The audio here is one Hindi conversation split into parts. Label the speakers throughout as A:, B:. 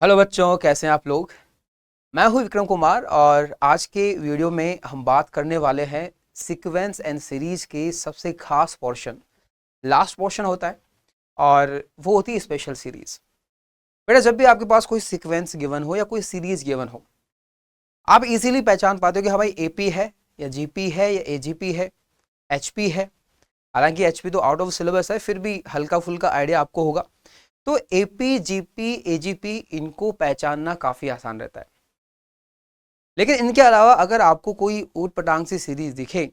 A: हेलो बच्चों, कैसे हैं आप लोग। मैं हूं विक्रम कुमार और आज के वीडियो में हम बात करने वाले हैं सीक्वेंस एंड सीरीज के सबसे खास पोर्शन। लास्ट पोर्शन होता है और वो होती है स्पेशल सीरीज। बेटा, जब भी आपके पास कोई सीक्वेंस गिवन हो या कोई सीरीज गिवन हो, आप इजीली पहचान पाते हो कि हाँ भाई एपी है या जीपी है या एजीपी है, एचपी है। हालांकि एचपी तो आउट ऑफ सिलेबस है, फिर भी हल्का फुल्का आइडिया आपको होगा। तो एपी, जीपी, एजीपी इनको पहचानना काफी आसान रहता है। लेकिन इनके अलावा अगर आपको कोई ऊट पटांग सी सीरीज दिखे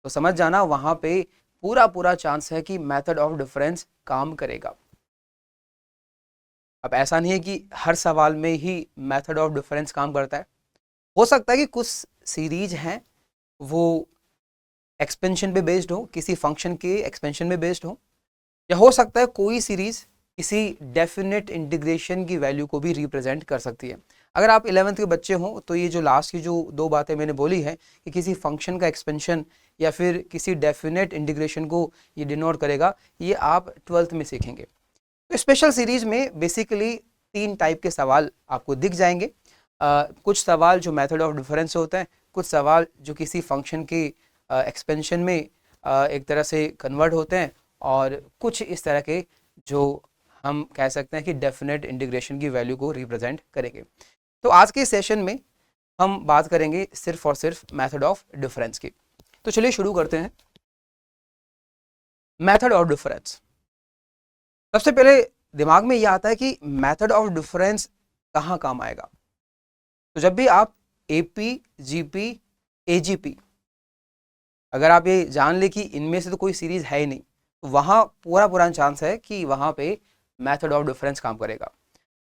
A: तो समझ जाना वहां पे पूरा पूरा चांस है कि मेथड ऑफ डिफरेंस काम करेगा। अब ऐसा नहीं है कि हर सवाल में ही मेथड ऑफ डिफरेंस काम करता है। हो सकता है कि कुछ सीरीज हैं वो एक्सपेंशन पे बेस्ड हो, किसी फंक्शन के एक्सपेंशन में बेस्ड हो, या हो सकता है कोई सीरीज किसी डेफिनेट इंटीग्रेशन की वैल्यू को भी रिप्रेजेंट कर सकती है। अगर आप 11th के बच्चे हो तो ये जो लास्ट की जो दो बातें मैंने बोली है कि किसी फंक्शन का एक्सपेंशन या फिर किसी डेफिनेट इंटीग्रेशन को ये डिनोट करेगा, ये आप 12th में सीखेंगे। तो स्पेशल सीरीज में बेसिकली 3 टाइप के सवाल आपको दिख जाएंगे। कुछ सवाल जो मेथड ऑफ डिफरेंस होते हैं, कुछ सवाल जो किसी फंक्शन के एक्सपेंशन में एक तरह से कन्वर्ट होते हैं, और कुछ इस तरह के जो हम कह सकते हैं कि डेफिनेट इंटीग्रेशन की वैल्यू को रिप्रेजेंट करेंगे। तो आज के सेशन में हम बात करेंगे सिर्फ और सिर्फ मेथड ऑफ डिफरेंस की। तो चलिए शुरू करते हैं। मेथड ऑफ डिफरेंस, सबसे पहले दिमाग में यह आता है कि मेथड ऑफ डिफरेंस कहाँ काम आएगा। तो जब भी आप एपी, जीपी, एजीपी, अगर आप ये जान ले कि इनमें से तो कोई सीरीज है ही नहीं, तो वहां पूरा पूरा चांस है कि वहां पे मेथड ऑफ डिफरेंस काम करेगा।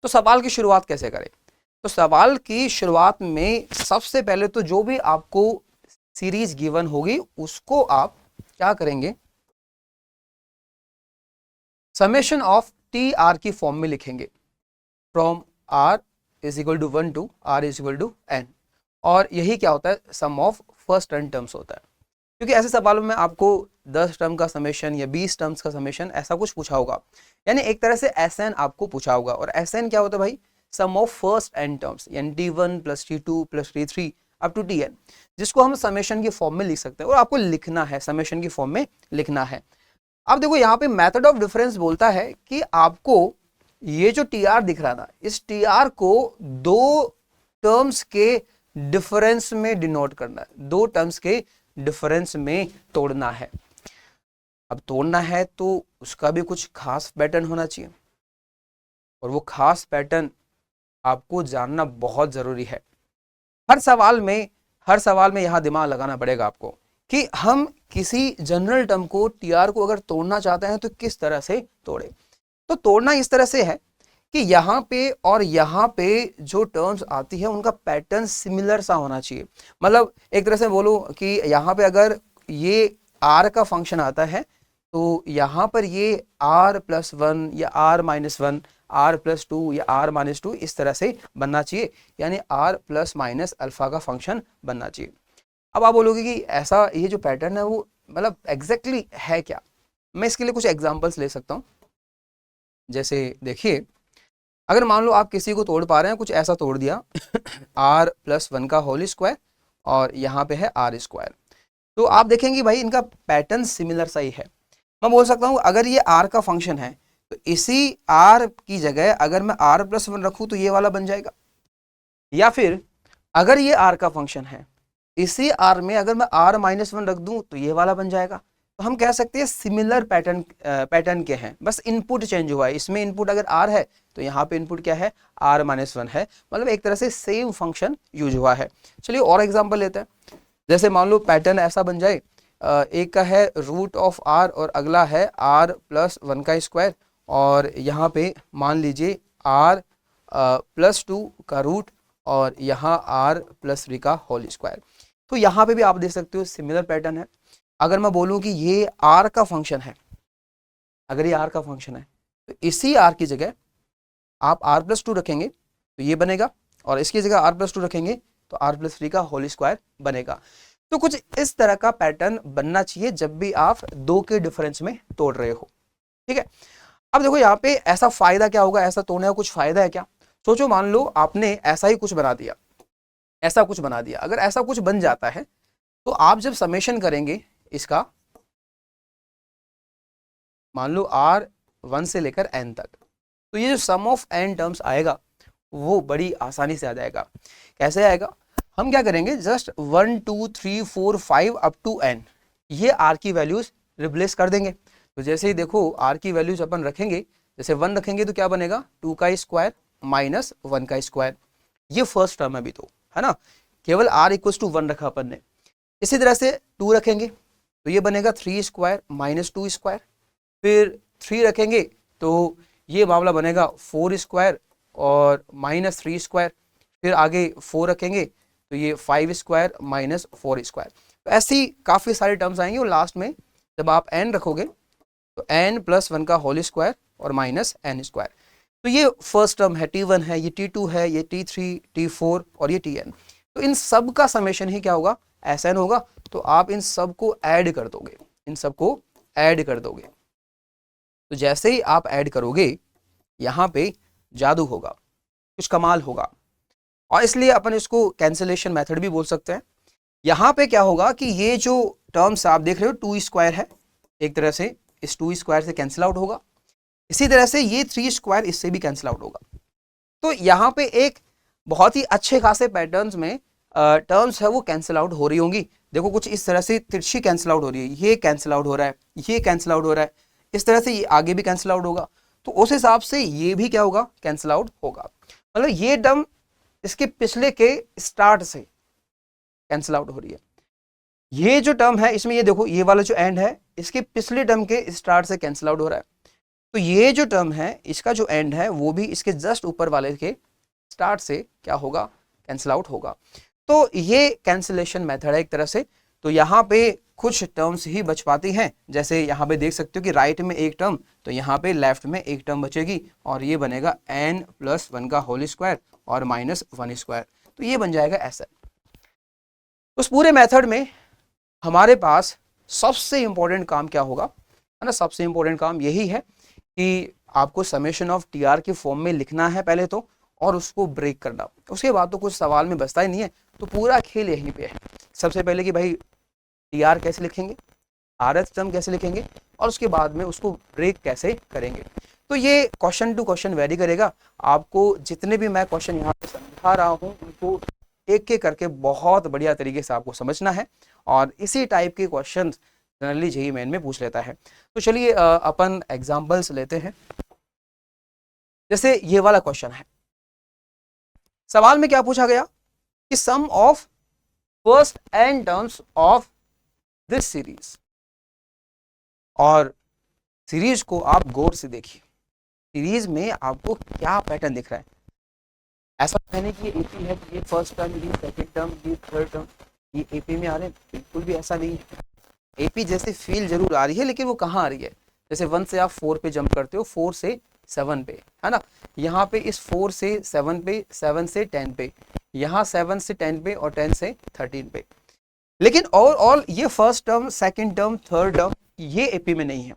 A: तो सवाल की शुरुआत कैसे करें। तो सवाल की शुरुआत में सबसे पहले तो जो भी आपको सीरीज गिवन होगी उसको आप क्या करेंगे, समेशन ऑफ टी आर की फॉर्म में लिखेंगे। From r is equal to 1 to r is equal to n. और यही क्या होता है, sum of first N terms होता है। क्योंकि ऐसे सवालों में आपको 10 टर्म का समेशन या 20 टर्म्स का समेशन ऐसा कुछ पूछा होगा, यानी एक तरह से एस एन आपको पूछा होगा। और एस एन क्या होता है भाई, sum of first N terms, यानी T one plus T two plus T three up to T N, जिसको हम समेशन की फॉर्म में लिख सकते हैं और आपको लिखना है, समेशन की फॉर्म में लिखना है। अब देखो यहाँ पे मेथड ऑफ डिफरेंस बोलता है कि आपको ये जो टी आर दिख रहा था, इस टी आर को दो टर्म्स के डिफरेंस में डिनोट करना है, दो टर्म्स के डिफरेंस में तोड़ना है। अब तोड़ना है तो उसका भी कुछ खास पैटर्न होना चाहिए, और वो खास पैटर्न आपको जानना बहुत जरूरी है। हर सवाल में यहां दिमाग लगाना पड़ेगा आपको कि हम किसी जनरल टर्म को, टीआर को अगर तोड़ना चाहते हैं तो किस तरह से तोड़े। तो तोड़ना इस तरह से है कि यहाँ पे और यहाँ पे जो टर्म्स आती है उनका पैटर्न सिमिलर सा होना चाहिए। मतलब एक तरह से बोलो कि यहाँ पे अगर ये r का फंक्शन आता है तो यहाँ पर ये r+1 या r-1, r+2 या r-2 इस तरह से बनना चाहिए, यानी r+ अल्फा का फंक्शन बनना चाहिए। अब आप बोलोगे कि ऐसा ये जो पैटर्न है वो मतलब एग्जैक्टली है क्या। मैं इसके लिए कुछ एग्जांपल्स ले सकता हूँ। जैसे देखिए, अगर मान लो आप किसी को तोड़ पा रहे हैं, कुछ ऐसा तोड़ दिया r+1 का होल स्क्वायर और यहाँ पे है r², तो आप देखेंगे भाई इनका पैटर्न सिमिलर सा ही है। मैं बोल सकता हूँ अगर ये r का फंक्शन है तो इसी r की जगह अगर मैं r+1 रखूँ तो ये वाला बन जाएगा, या फिर अगर ये r का फंक्शन है इसी r में अगर मैं r-1 रख दूं तो ये वाला बन जाएगा। तो हम कह सकते हैं सिमिलर पैटर्न के हैं, बस इनपुट चेंज हुआ है। इसमें इनपुट अगर r है तो यहाँ पे इनपुट क्या है, r-1 है। मतलब एक तरह से सेम फंक्शन यूज हुआ है। चलिए और एग्जांपल लेते हैं। जैसे मान लो पैटर्न ऐसा बन जाए, एक का है √r और अगला है r+1 का स्क्वायर, और यहाँ पे मान लीजिए r+2 का रूट और यहाँ r+3 का होल स्क्वायर। तो यहाँ पे भी आप देख सकते हो सिमिलर पैटर्न है। अगर मैं बोलूँ कि ये r का फंक्शन है, अगर ये r का फंक्शन है तो इसी r की जगह आप r+2 रखेंगे तो ये बनेगा, और इसकी जगह r+2 रखेंगे तो r+3 का होल स्क्वायर बनेगा। तो कुछ इस तरह का पैटर्न बनना चाहिए जब भी आप दो के डिफरेंस में तोड़ रहे हो। ठीक है। अब देखो यहाँ पे ऐसा फायदा क्या होगा, ऐसा तोड़ने का कुछ फायदा है क्या। सोचो मान लो आपने ऐसा ही कुछ बना दिया, ऐसा कुछ बना दिया। अगर ऐसा कुछ बन जाता है तो आप जब समेशन करेंगे इसका, मान लो R1 से लेकर n तक, तो ये जो सम ऑफ n टर्म्स आएगा वो बड़ी आसानी से आ जाएगा। कैसे आएगा? हम क्या करेंगे, जस्ट 1 2 3 4 5 अप टू n, ये r की वैल्यूज रिप्लेस कर देंगे। तो जैसे ही देखो r की वैल्यूज अपन रखेंगे, जैसे 1 रखेंगे तो क्या बनेगा, 2 का स्क्वायर माइनस 1 का स्क्वायर, ये फर्स्ट टर्म है अभी तो, है ना, केवल r इक्वल टू 1 रखा अपन ने। इसी तरह से 2 रखेंगे तो ये बनेगा 3 स्क्वायर माइनस 2 स्क्वायर, फिर 3 रखेंगे तो ये मामला बनेगा 4 स्क्वायर और माइनस 3 स्क्वायर, फिर आगे 4 रखेंगे तो ये 5 स्क्वायर माइनस 4 स्क्वायर। तो ऐसी काफ़ी सारी टर्म्स आएंगी और लास्ट में जब आप n रखोगे तो n प्लस 1 का होल स्क्वायर और माइनस n स्क्वायर। तो ये फर्स्ट टर्म है, T1 है, ये T2 है, ये T3 T4 और ये Tn। तो इन सब का समेशन ही क्या होगा, Sn होगा। तो आप इन सब को ऐड कर दोगे, इन सब को ऐड कर दोगे। तो जैसे ही आप ऐड करोगे यहाँ पे जादू होगा, कुछ कमाल होगा, और इसलिए अपन इसको कैंसिलेशन मेथड भी बोल सकते हैं। यहाँ पे क्या होगा कि ये जो टर्म्स आप देख रहे हो 2 स्क्वायर है, एक तरह से इस 2 स्क्वायर से कैंसिल आउट होगा, इसी तरह से ये 3 स्क्वायर इससे भी कैंसिल आउट होगा। तो यहाँ पे एक बहुत ही अच्छे खासे पैटर्न्स में टर्म्स है वो कैंसिल आउट हो रही होंगी। देखो कुछ इस तरह से तिरछी कैंसिल आउट हो रही है, ये कैंसिल आउट हो रहा है, ये कैंसिल आउट हो रहा है, इस तरह से ये आगे भी कैंसिल आउट होगा। तो उस हिसाब से ये भी क्या होगा, कैंसिल आउट होगा। मतलब ये टर्म इसके पिछले के स्टार्ट से कैंसिल आउट हो रही है। ये जो टर्म है इसमें ये देखो, ये वाला जो एंड है इसके पिछले टर्म के स्टार्ट से कैंसिल आउट हो रहा है। तो ये जो टर्म है इसका जो एंड है वो भी इसके जस्ट ऊपर वाले के स्टार्ट से क्या होगा, कैंसिल आउट होगा। तो ये कैंसिलेशन मेथड है एक तरह से। तो यहाँ पे कुछ टर्म्स ही बच पाती हैं, जैसे यहाँ पे देख सकते हो कि राइट में एक टर्म, तो यहाँ पे लेफ्ट में एक टर्म बचेगी और ये बनेगा n प्लस 1 का होल स्क्वायर और माइनस 1 स्क्वायर। तो ये बन जाएगा ऐसा। उस पूरे मेथड में हमारे पास सबसे इंपॉर्टेंट काम क्या होगा, है ना, सबसे इंपॉर्टेंट काम यही है कि आपको समेशन ऑफ टीआर के फॉर्म में लिखना है पहले तो, और उसको ब्रेक करना। उसके बाद तो कुछ सवाल में बचता ही नहीं है। तो पूरा खेल यहीं पे है। सबसे पहले कि भाई टीआर कैसे लिखेंगे, आरएच टर्म कैसे लिखेंगे, और उसके बाद में उसको ब्रेक कैसे करेंगे। तो ये क्वेश्चन टू क्वेश्चन वेरी करेगा। आपको जितने भी मैं क्वेश्चन यहाँ पे समझा रहा हूँ उनको एक एक करके बहुत बढ़िया तरीके से आपको समझना है, और इसी टाइप के क्वेश्चन जनरली जेईई मेन में पूछ लेता है। तो चलिए अपन एग्जाम्पल्स लेते हैं। जैसे ये वाला क्वेश्चन है, सवाल में क्या पूछा गया कि sum of first n terms of this series, और सीरीज को आप गौर से देखिए, सीरीज में आपको क्या पैटर्न दिख रहा है। ऐसा कहने की एपी है कि ये फर्स्ट टर्म, ये सेकंड टर्म, ये थर्ड टर्म, ये एपी में आ रहे हैं, बिल्कुल भी ऐसा नहीं है। एपी जैसे फील जरूर आ रही है, लेकिन वो कहाँ आ रही है, जैसे 1 से आप 4 पे जंप करते हो, 4 से 7 पे, है ना, यहाँ पे इस 4 से 7 पे, 7 से 10 पे, यहाँ 7 से 10 पे और 10 से 13 पे। लेकिन ओवरऑल ये first term, second term, third term ये एपी में नहीं है,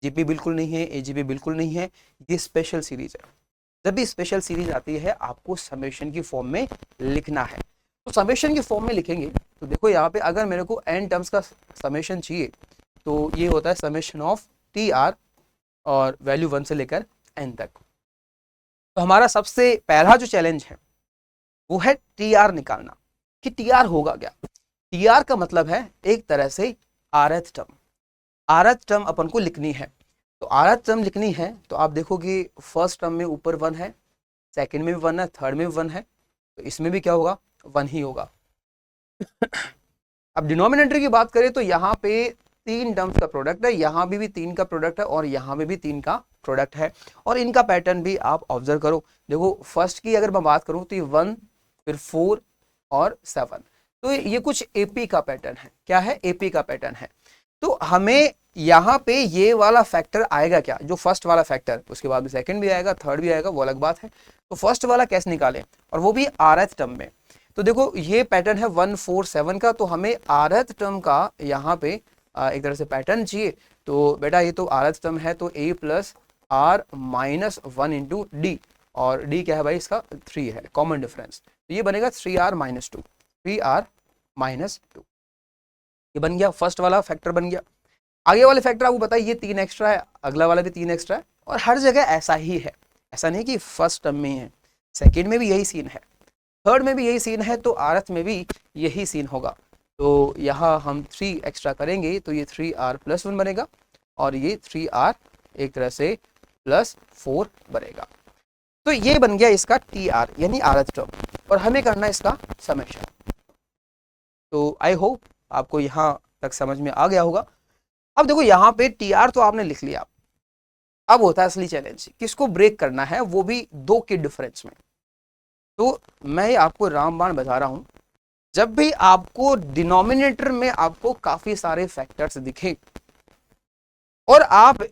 A: जीपी बिल्कुल नहीं है, एजीपी बिल्कुल नहीं है, ये स्पेशल सीरीज है। जब भी स्पेशल सीरीज आती है आपको समेशन की फॉर्म में लिखना है। तो समेशन की फॉर्म में लिखेंगे तो देखो यहाँ पे अगर मेरे को n टर्म्स का समेशन चाहिए तो ये होता है समेशन ऑफ टी आर और वैल्यू 1 से लेकर n तक। तो हमारा सबसे पहला जो चैलेंज है वो है टी आर निकालना कि टी आर होगा क्या। टी आर का मतलब है एक तरह से आरएथ टर्म। आरएथ टर्म अपन को लिखनी है। तो आरएथ टर्म लिखनी है तो आप देखो कि फर्स्ट टर्म में ऊपर 1 है, सेकंड में भी 1 है, थर्ड में भी 1 है, तो इसमें भी क्या होगा, 1 ही होगा। अब डिनोमिनेटर की बात करें तो यहाँ पे 3 टर्म्स का प्रोडक्ट है, यहाँ भी 3 का प्रोडक्ट है और यहाँ में भी 3 का प्रोडक्ट है, और इनका पैटर्न भी आप ऑब्जर्व करो। देखो फर्स्ट की अगर मैं बात करूँ तो ये 1, फिर 4 और 7, तो ये कुछ एपी का पैटर्न है। क्या है, एपी का पैटर्न है। तो हमें यहाँ पे ये वाला फैक्टर आएगा क्या, जो फर्स्ट वाला फैक्टर, उसके बाद में सेकंड भी आएगा, थर्ड भी आएगा, वो अलग बात है। तो फर्स्ट वाला कैसे निकालें, और वो भी आरएथ टर्म में। तो देखो ये पैटर्न है 1, 4, 7 का, तो हमें आरएथ टर्म का यहाँ पे एक तरह से पैटर्न चाहिए। तो बेटा ये तो आरएथ टर्म है, तो a plus r minus 1 into d, और डी क्या है भाई, इसका 3 है, कॉमन डिफरेंस। तो ये बनेगा 3r माइनस 2, 3r माइनस 2, ये बन गया, फर्स्ट वाला फैक्टर बन गया। आगे वाले फैक्टर आपको बताइए, ये 3 एक्स्ट्रा है, अगला वाला भी 3 एक्स्ट्रा है, और हर जगह ऐसा ही है, ऐसा नहीं कि फर्स्ट टर्म में है, सेकेंड में भी यही सीन है, थर्ड में भी यही सीन है, तो आरथ में भी यही सीन होगा। तो यहाँ हम 3 एक्स्ट्रा करेंगे तो ये 3r प्लस 1 बनेगा, और ये 3r एक तरह से प्लस 4 बनेगा। तो ये बन गया इसका TR यानी आरथ टर्म, और हमें करना है इसका समेशन। तो आई होप आपको यहाँ तक समझ में आ गया होगा। अब देखो यहाँ पे TR तो आपने लिख लिया, अब होता है असली चैलेंज, किसको ब्रेक करना है, वो भी 2 के डिफरेंस में। तो मैं आपको रामबाण बता रहा हूं, जब भी आपको डिनोमिनेटर में आपको काफी सारे फैक्टर्स दिखे और आप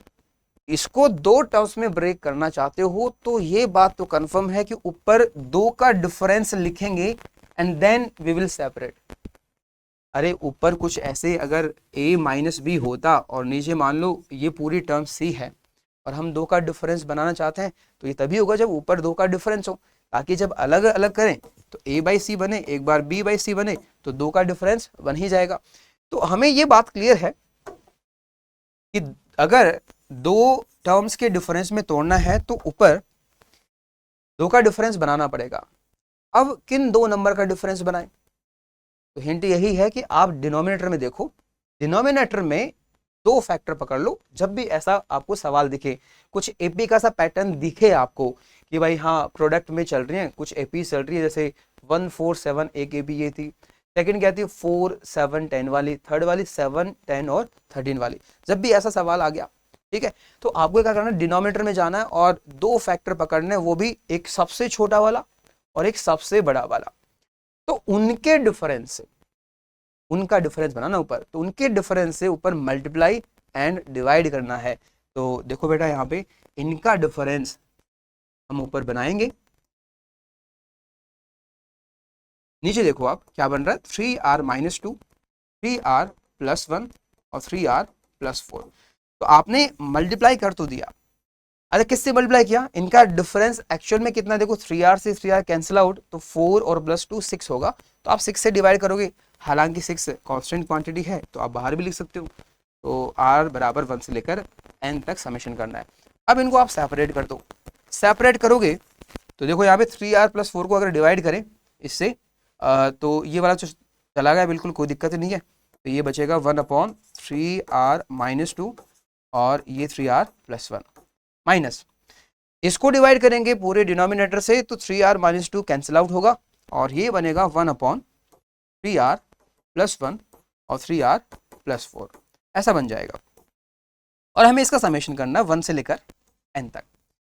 A: इसको 2 टर्म्स में ब्रेक करना चाहते हो, तो ये बात तो कंफर्म है कि ऊपर 2 का डिफरेंस लिखेंगे and then we will separate. अरे ऊपर कुछ ऐसे अगर a माइनस बी होता और नीचे मान लो ये पूरी टर्म c है और हम 2 का डिफरेंस बनाना चाहते हैं, तो ये तभी होगा जब ऊपर 2 का डिफरेंस हो, ताकि जब अलग अलग करें तो a बाई सी बने, एक बार b बाई सी बने, तो 2 का डिफरेंस बन ही जाएगा। तो हमें ये बात क्लियर है कि अगर 2 टर्म्स के डिफरेंस में तोड़ना है तो ऊपर 2 का डिफरेंस बनाना पड़ेगा। अब किन 2 नंबर का डिफरेंस बनाएं? तो हिंट यही है कि आप डिनोमिनेटर में देखो, डिनोमिनेटर में 2 फैक्टर पकड़ लो। जब भी ऐसा आपको सवाल दिखे, कुछ एपी का सा पैटर्न दिखे आपको कि भाई हाँ प्रोडक्ट में चल रही है, कुछ एपी चल रही है, जैसे 1 4 7 एक एपी ये थी, सेकंड क्या थी 4 7 10 वाली, थर्ड वाली 7 10 और 13 वाली। जब भी ऐसा सवाल आ गया, ठीक है, तो आपको क्या करना है, डिनोमिनेटर में जाना है और 2 फैक्टर पकड़ने, वो भी एक सबसे छोटा वाला और एक सबसे बड़ा वाला। तो उनके डिफरेंस से, उनका डिफरेंस बनाना ऊपर, तो उनके डिफरेंस से ऊपर मल्टीप्लाई एंड डिवाइड करना है। तो देखो बेटा यहाँ पे इनका डिफरेंस हम ऊपर बनाएंगे, नीचे देखो आप क्या बन रहा है, 3r माइनस 2, 3r प्लस 1 और 3r प्लस 4। तो आपने मल्टीप्लाई कर तो दिया, अरे किससे मल्टीप्लाई किया, इनका डिफरेंस एक्चुअल में कितना, देखो 3r से 3r कैंसिल आउट, तो 4 और प्लस 2 6 होगा, तो आप 6 से डिवाइड करोगे, हालांकि 6 कांस्टेंट क्वांटिटी है तो आप बाहर भी लिख सकते हो। तो r बराबर 1 से लेकर n तक समेशन करना है। अब इनको आप सेपरेट कर दो, सेपरेट करोगे तो देखो यहाँ पे 3r प्लस 4 को अगर डिवाइड करें इससे, तो ये वाला जो चला गया बिल्कुल कोई दिक्कत नहीं है, तो ये बचेगा 1/3r माइनस 2 और ये 3r प्लस 1 माइनस, इसको डिवाइड करेंगे पूरे डिनोमिनेटर से, तो 3r माइनस 2 कैंसिल आउट होगा और ये बनेगा 1/3r प्लस 1 और 3r प्लस 4, ऐसा बन जाएगा। और हमें इसका समेशन करना है 1 से लेकर n तक।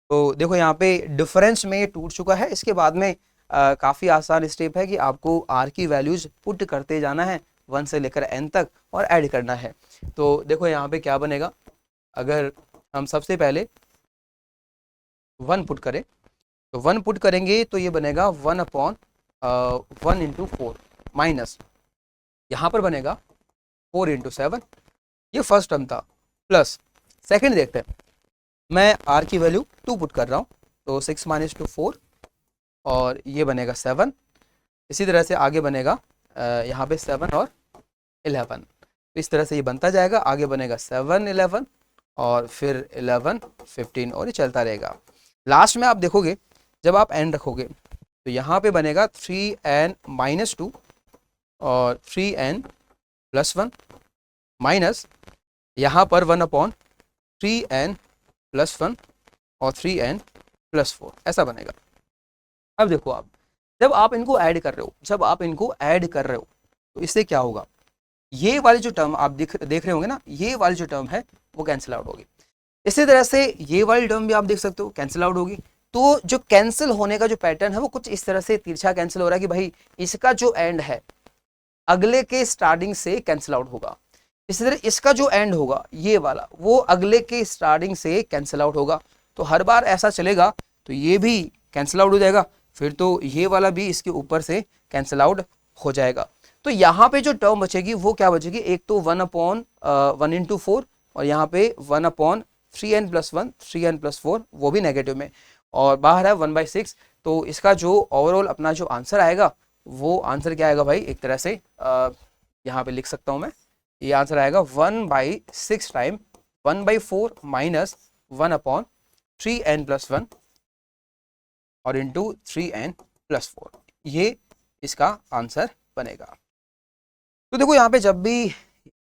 A: तो देखो यहाँ पे डिफरेंस में टूट चुका है, इसके बाद में काफ़ी आसान स्टेप है कि आपको r की वैल्यूज पुट करते जाना है 1 से लेकर n तक और ऐड करना है। तो देखो यहाँ पे क्या बनेगा, अगर हम सबसे पहले 1 पुट करें, तो 1 पुट करेंगे तो ये बनेगा 1/1 इंटू 4 माइनस, यहाँ पर बनेगा 4 इंटू 7, ये फर्स्ट टर्म था, प्लस सेकंड देखते हैं, मैं r की वैल्यू 2 पुट कर रहा हूँ, तो 6 माइनस 2 4 और ये बनेगा 7, इसी तरह से आगे बनेगा यहाँ पे 7 और 11, इस तरह से ये बनता जाएगा, आगे बनेगा 7 11 और फिर 11 15 और ये चलता रहेगा। लास्ट में आप देखोगे जब आप n रखोगे तो यहाँ पे बनेगा 3n माइनस 2 और 3n प्लस 1 माइनस यहाँ पर 1/3n प्लस 1 और 3n प्लस 4, ऐसा बनेगा। अब देखो आप जब आप इनको ऐड कर रहे हो, जब आप इनको ऐड कर रहे हो तो इससे क्या होगा, ये वाली जो टर्म आप देख रहे होंगे ना, ये वाली जो टर्म है वो कैंसिल आउट होगी। इसी तरह से ये वाली टर्म भी आप देख सकते हो कैंसिल आउट होगी। तो जो कैंसिल होने का जो पैटर्न है वो कुछ इस तरह से तिरछा कैंसिल हो रहा है कि भाई इसका जो एंड है अगले के स्टार्टिंग से कैंसिल आउट होगा, इसी तरह इसका जो एंड होगा ये वाला वो अगले के स्टार्टिंग से कैंसिल आउट होगा। तो हर बार ऐसा चलेगा तो ये भी कैंसिल आउट हो जाएगा, फिर तो ये वाला भी इसके ऊपर से कैंसिल आउट हो जाएगा। तो यहाँ पे जो टर्म बचेगी वो क्या बचेगी, एक तो 1/1 इंटू 4 और यहाँ पे 1/3n प्लस 1 3n प्लस 4 वो भी नेगेटिव में, और बाहर है 1/6। तो इसका जो ओवरऑल अपना जो आंसर आएगा वो आंसर क्या आएगा भाई, एक तरह से यहाँ पे लिख सकता हूँ मैं, ये आंसर आएगा 1/6 टाइम 1/4 माइनस 1/3n+1 और इंटू 3n+4, ये इसका आंसर बनेगा। तो देखो यहाँ पे जब भी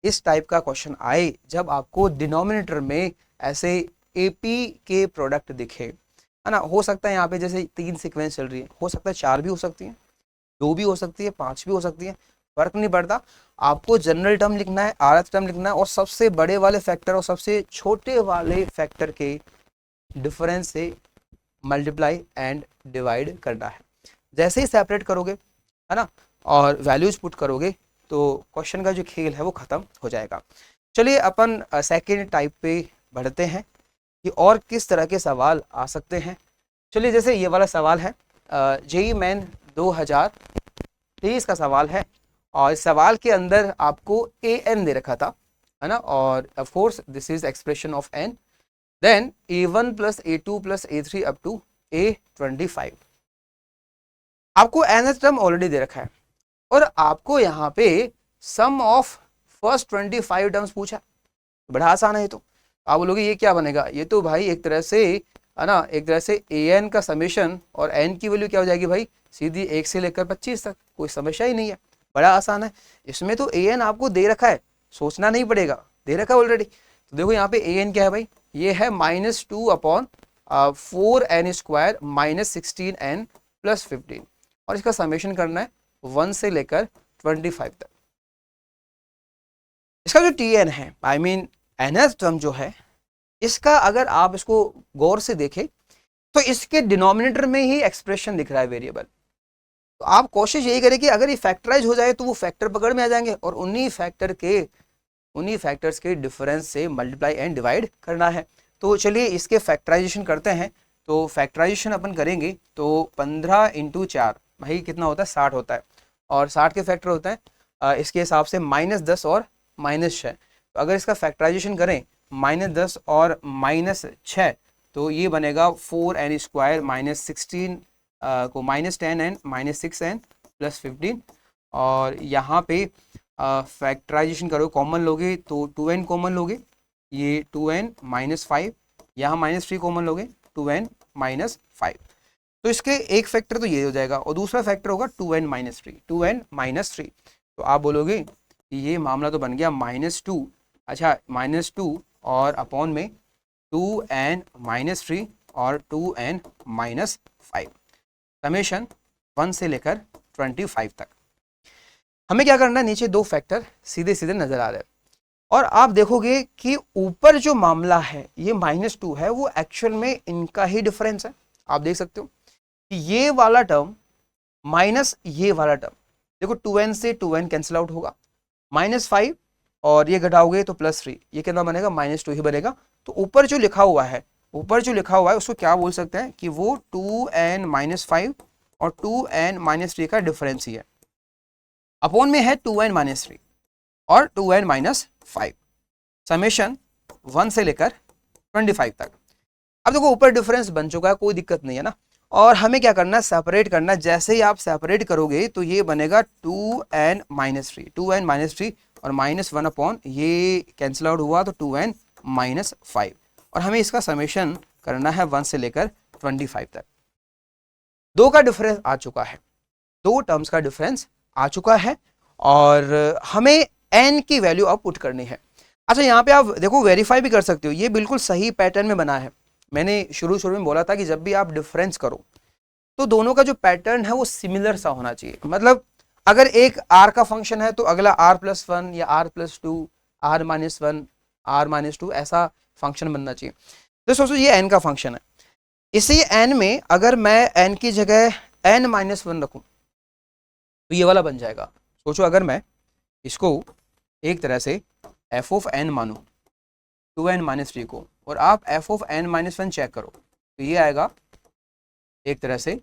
A: इस टाइप का क्वेश्चन आए, जब आपको डिनोमिनेटर में ऐसे एपी के प्रोडक्ट दिखे, है ना, हो सकता है यहाँ पे जैसे 3 सीक्वेंस चल रही है, हो सकता है 4 भी हो सकती है, 2 भी हो सकती है, 5 भी हो सकती है, फर्क नहीं पड़ता। आपको जनरल टर्म लिखना है, rth टर्म लिखना है और सबसे बड़े वाले फैक्टर और सबसे छोटे वाले फैक्टर के डिफरेंस से मल्टीप्लाई एंड डिवाइड करना है। जैसे ही सेपरेट करोगे, है ना, और वैल्यूज पुट करोगे तो क्वेश्चन का जो खेल है वो खत्म हो जाएगा। चलिए अपन सेकेंड टाइप पे बढ़ते हैं कि और किस तरह के सवाल आ सकते हैं। चलिए जैसे ये वाला सवाल है, जेईई मेन 2023 का सवाल है और इस सवाल के अंदर आपको an दे रखा था, है ना, और of course this is expression of n, then a1 + a2 + a3 up to a25। आपको nth टर्म ऑलरेडी दे रखा है और आपको यहाँ पे सम ऑफ फर्स्ट 25 टर्म्स पूछा। बड़ा आसान है ये तो। आप बोलोगे ये क्या बनेगा, ये तो भाई एक तरह से, है ना, एक तरह से an का समेशन और n की वैल्यू क्या हो जाएगी भाई, सीधी 1 से लेकर 25 तक, कोई समस्या ही नहीं है, बड़ा आसान है। इसमें तो an आपको दे रखा है, सोचना नहीं पड़ेगा, दे रखा है ऑलरेडी। तो देखो यहाँ पे an क्या है भाई, ये है -2/4n² - 16n + 15 और इसका समेशन करना है 1 से लेकर 25 तक। इसका जो tn है, आई मीन nth टर्म जो है, इसका अगर आप इसको गौर से देखें तो इसके डिनोमिनेटर में ही एक्सप्रेशन दिख रहा है वेरिएबल। तो आप कोशिश यही करें कि अगर ये फैक्टराइज हो जाए तो वो फैक्टर पकड़ में आ जाएंगे और उन्हीं फैक्टर्स के डिफरेंस से मल्टीप्लाई एंड डिवाइड करना है। तो चलिए इसके फैक्टराइजेशन करते हैं। तो फैक्टराइजेशन अपन करेंगे तो 15 × 4 भाई कितना होता है, 60 होता है और 60 के फैक्टर होता है इसके हिसाब से -10 और -6। तो अगर इसका फैक्टराइजेशन करें -10 और -6 तो ये बनेगा 4n² - 16 को -10n - 6n + 15 और यहाँ पे फैक्टराइजेशन करो, कॉमन लोगे तो 2n कॉमन लोगे, ये 2n - 5, यहाँ -3 कॉमन लोगे 2n - 5। तो इसके एक फैक्टर तो ये हो जाएगा और दूसरा फैक्टर होगा 2n - 3, 2n - 3। तो आप बोलोगे कि ये मामला तो बन गया -2, अच्छा -2 और अपॉन में 2n - 3 और 2n - 5 समेशन 1 से लेकर 25 तक। हमें क्या करना है, नीचे दो फैक्टर सीधे सीधे नजर आ रहे हैं और आप देखोगे कि ऊपर जो मामला है ये -2 है, वो एक्चुअल में इनका ही डिफरेंस है। आप देख सकते हो कि ये वाला टर्म माइनस ये वाला टर्म, देखो 2n से 2n कैंसिल आउट होगा, -5 और ये घटाओगे तो +3, ये कितना बनेगा, -2 ही बनेगा। तो ऊपर जो लिखा हुआ है, उसको क्या बोल सकते हैं कि वो 2n - 5 और 2n - 3 का डिफरेंस ही है, अपॉन में है 2n - 3 और 2n - 5 समेशन 1 से लेकर 25 तक। अब देखो ऊपर डिफरेंस बन चुका है, कोई दिक्कत नहीं है ना। और हमें क्या करना है, सेपरेट करना है। जैसे ही आप सेपरेट करोगे तो ये बनेगा 2n - 3, 2n - 3 और -1 अपॉन ये कैंसिल आउट हुआ तो 2n - 5 और हमें इसका समेशन करना है 1 से लेकर 25 तक। दो का डिफरेंस आ चुका है, दो टर्म्स का डिफरेंस आ चुका है और हमें n की वैल्यू अब पुट करनी है। अच्छा यहाँ पे आप देखो वेरीफाई भी कर सकते हो, ये बिल्कुल सही पैटर्न में बना है। मैंने शुरू में बोला था कि जब भी आप डिफरेंस करो तो दोनों का जो पैटर्न है वो सिमिलर सा होना चाहिए। मतलब अगर एक r का फंक्शन है तो अगला r+1 या r+2, r-1, r-2 ऐसा फंक्शन बनना चाहिए। तो सोचो ये n का फंक्शन है, इसी n में अगर मैं n की जगह n-1 रखूं तो ये वाला बन जाएगा। सोचो अगर मैं इसको एक तरह से f ऑफ n मानूं 2n - 3 को और आप f ऑफ n-1 चेक करो तो ये आएगा एक तरह से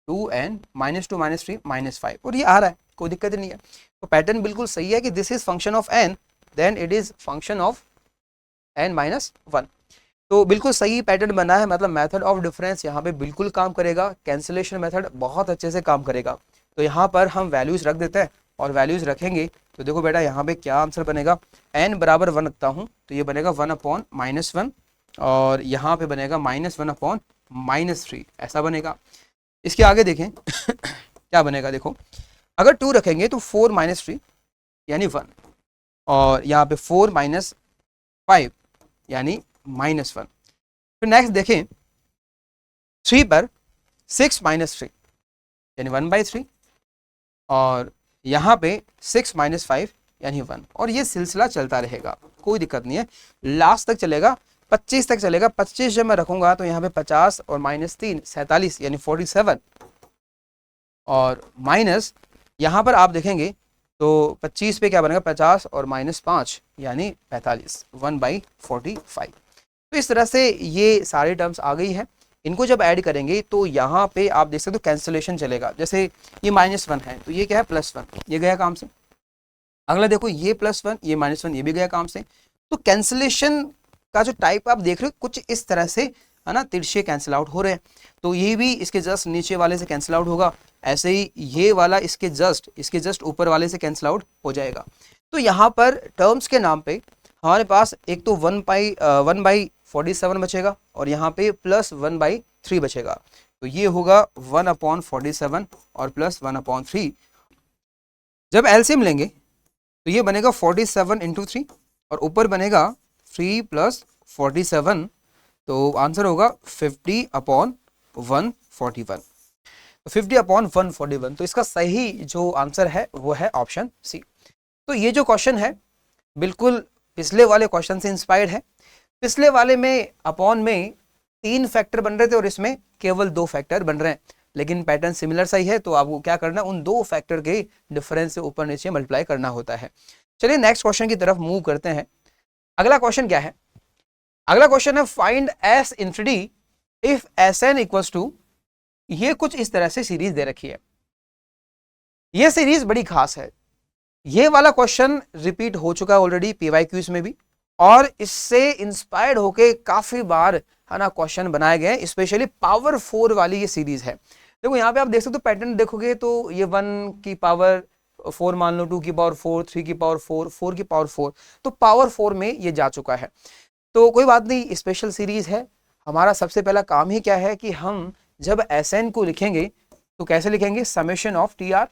A: 2n - 2 - 3 - 5 और ये आ रहा है, कोई दिक्कत नहीं है। तो पैटर्न बिल्कुल सही है कि this is function of n, then it is function of n - 1। तो बिल्कुल सही पैटर्न बना है, मतलब मेथड ऑफ डिफरेंस यहाँ पे बिल्कुल काम करेगा, कैंसिलेशन मेथड बहुत अच्छे से काम करेगा। तो यहाँ पर हम वैल्यूज रख देते हैं, और वैल्यूज रखेंगे तो देखो बेटा यहाँ पे क्या आंसर बनेगा, n बराबर 1 रखता हूँ तो ये बनेगा 1/-1, और यहाँ पे बनेगा -1/-3, ऐसा बनेगा। इसके आगे देखें क्या बनेगा, देखो अगर 2 रखेंगे तो 4-3 यानी 1, और यहाँ पे 4-5 यानी -1। फिर नेक्स्ट देखें 3 पर 6-3 यानी 1/3, और यहाँ पे 6-5 यानी 1, और ये सिलसिला चलता रहेगा, कोई दिक्कत नहीं है, लास्ट तक चलेगा, 25 तक चलेगा। 25 जब मैं रखूंगा तो यहाँ पे 50 और -3 47 यानी 47, और माइनस यहाँ पर आप देखेंगे तो 25 पे क्या बनेगा, 50 और -5 यानी 45, 1/45। तो इस तरह से ये सारे टर्म्स आ गई हैं। इनको जब ऐड करेंगे तो यहाँ पे आप देख सकते हो कैंसिलेशन चलेगा। जैसे ये -1 है तो ये क्या है, +1, ये गया काम से। अगला देखो ये +1, ये -1, ये भी गया काम से। तो कैंसिलेशन का जो टाइप आप देख रहे हो कुछ इस तरह से है ना, तिरछे कैंसिल आउट हो रहे हैं। तो ये भी इसके जस्ट नीचे वाले से कैंसिल आउट होगा, ऐसे ही ये वाला इसके जस्ट ऊपर वाले से कैंसिल आउट हो जाएगा। तो यहाँ पर टर्म्स के नाम पे हमारे पास एक तो 1/47 बचेगा, और यहाँ पे +1/3 बचेगा। तो ये होगा 1/47 और +1/3। जब एलसीएम लेंगे तो ये बनेगा 47 × 3, और ऊपर बनेगा 3 + 47, तो आंसर होगा 50/141। तो 50/141, तो इसका सही जो आंसर है वो है ऑप्शन सी। तो ये जो क्वेश्चन है बिल्कुल पिछले वाले क्वेश्चन से इंस्पायर्ड है। पिछले वाले में अपॉन में 3 फैक्टर बन रहे थे और इसमें केवल 2 फैक्टर बन रहे हैं, लेकिन पैटर्न सिमिलर सा ही है, तो आपको क्या करना है, उन 2 फैक्टर के डिफरेंस से ऊपर नीचे मल्टीप्लाई करना होता है। चलिए नेक्स्ट क्वेश्चन की तरफ मूव करते हैं। अगला क्वेश्चन क्या है, अगला क्वेश्चन है find S infinity if Sn equals to, ये कुछ इस तरह से सीरीज दे रखी है। ये सीरीज बड़ी खास है, ये वाला क्वेश्चन रिपीट हो चुका है ऑलरेडी PYQs में भी, और इससे इंस्पायर्ड होके काफी बार है ना क्वेश्चन बनाए गए, स्पेशली पावर 4 वाली ये सीरीज है। देखो यहाँ पे आप देख सकते हो, पैटर्न देखोगे तो ये 1 की पावर 4 मान लो, 2 की पावर 4, 3 की पावर 4, 4 की पावर 4, तो पावर 4 में ये जा चुका है। तो कोई बात नहीं, स्पेशल सीरीज है। हमारा सबसे पहला काम ही क्या है कि हम जब Sn को लिखेंगे तो कैसे लिखेंगे, समेशन ऑफ TR,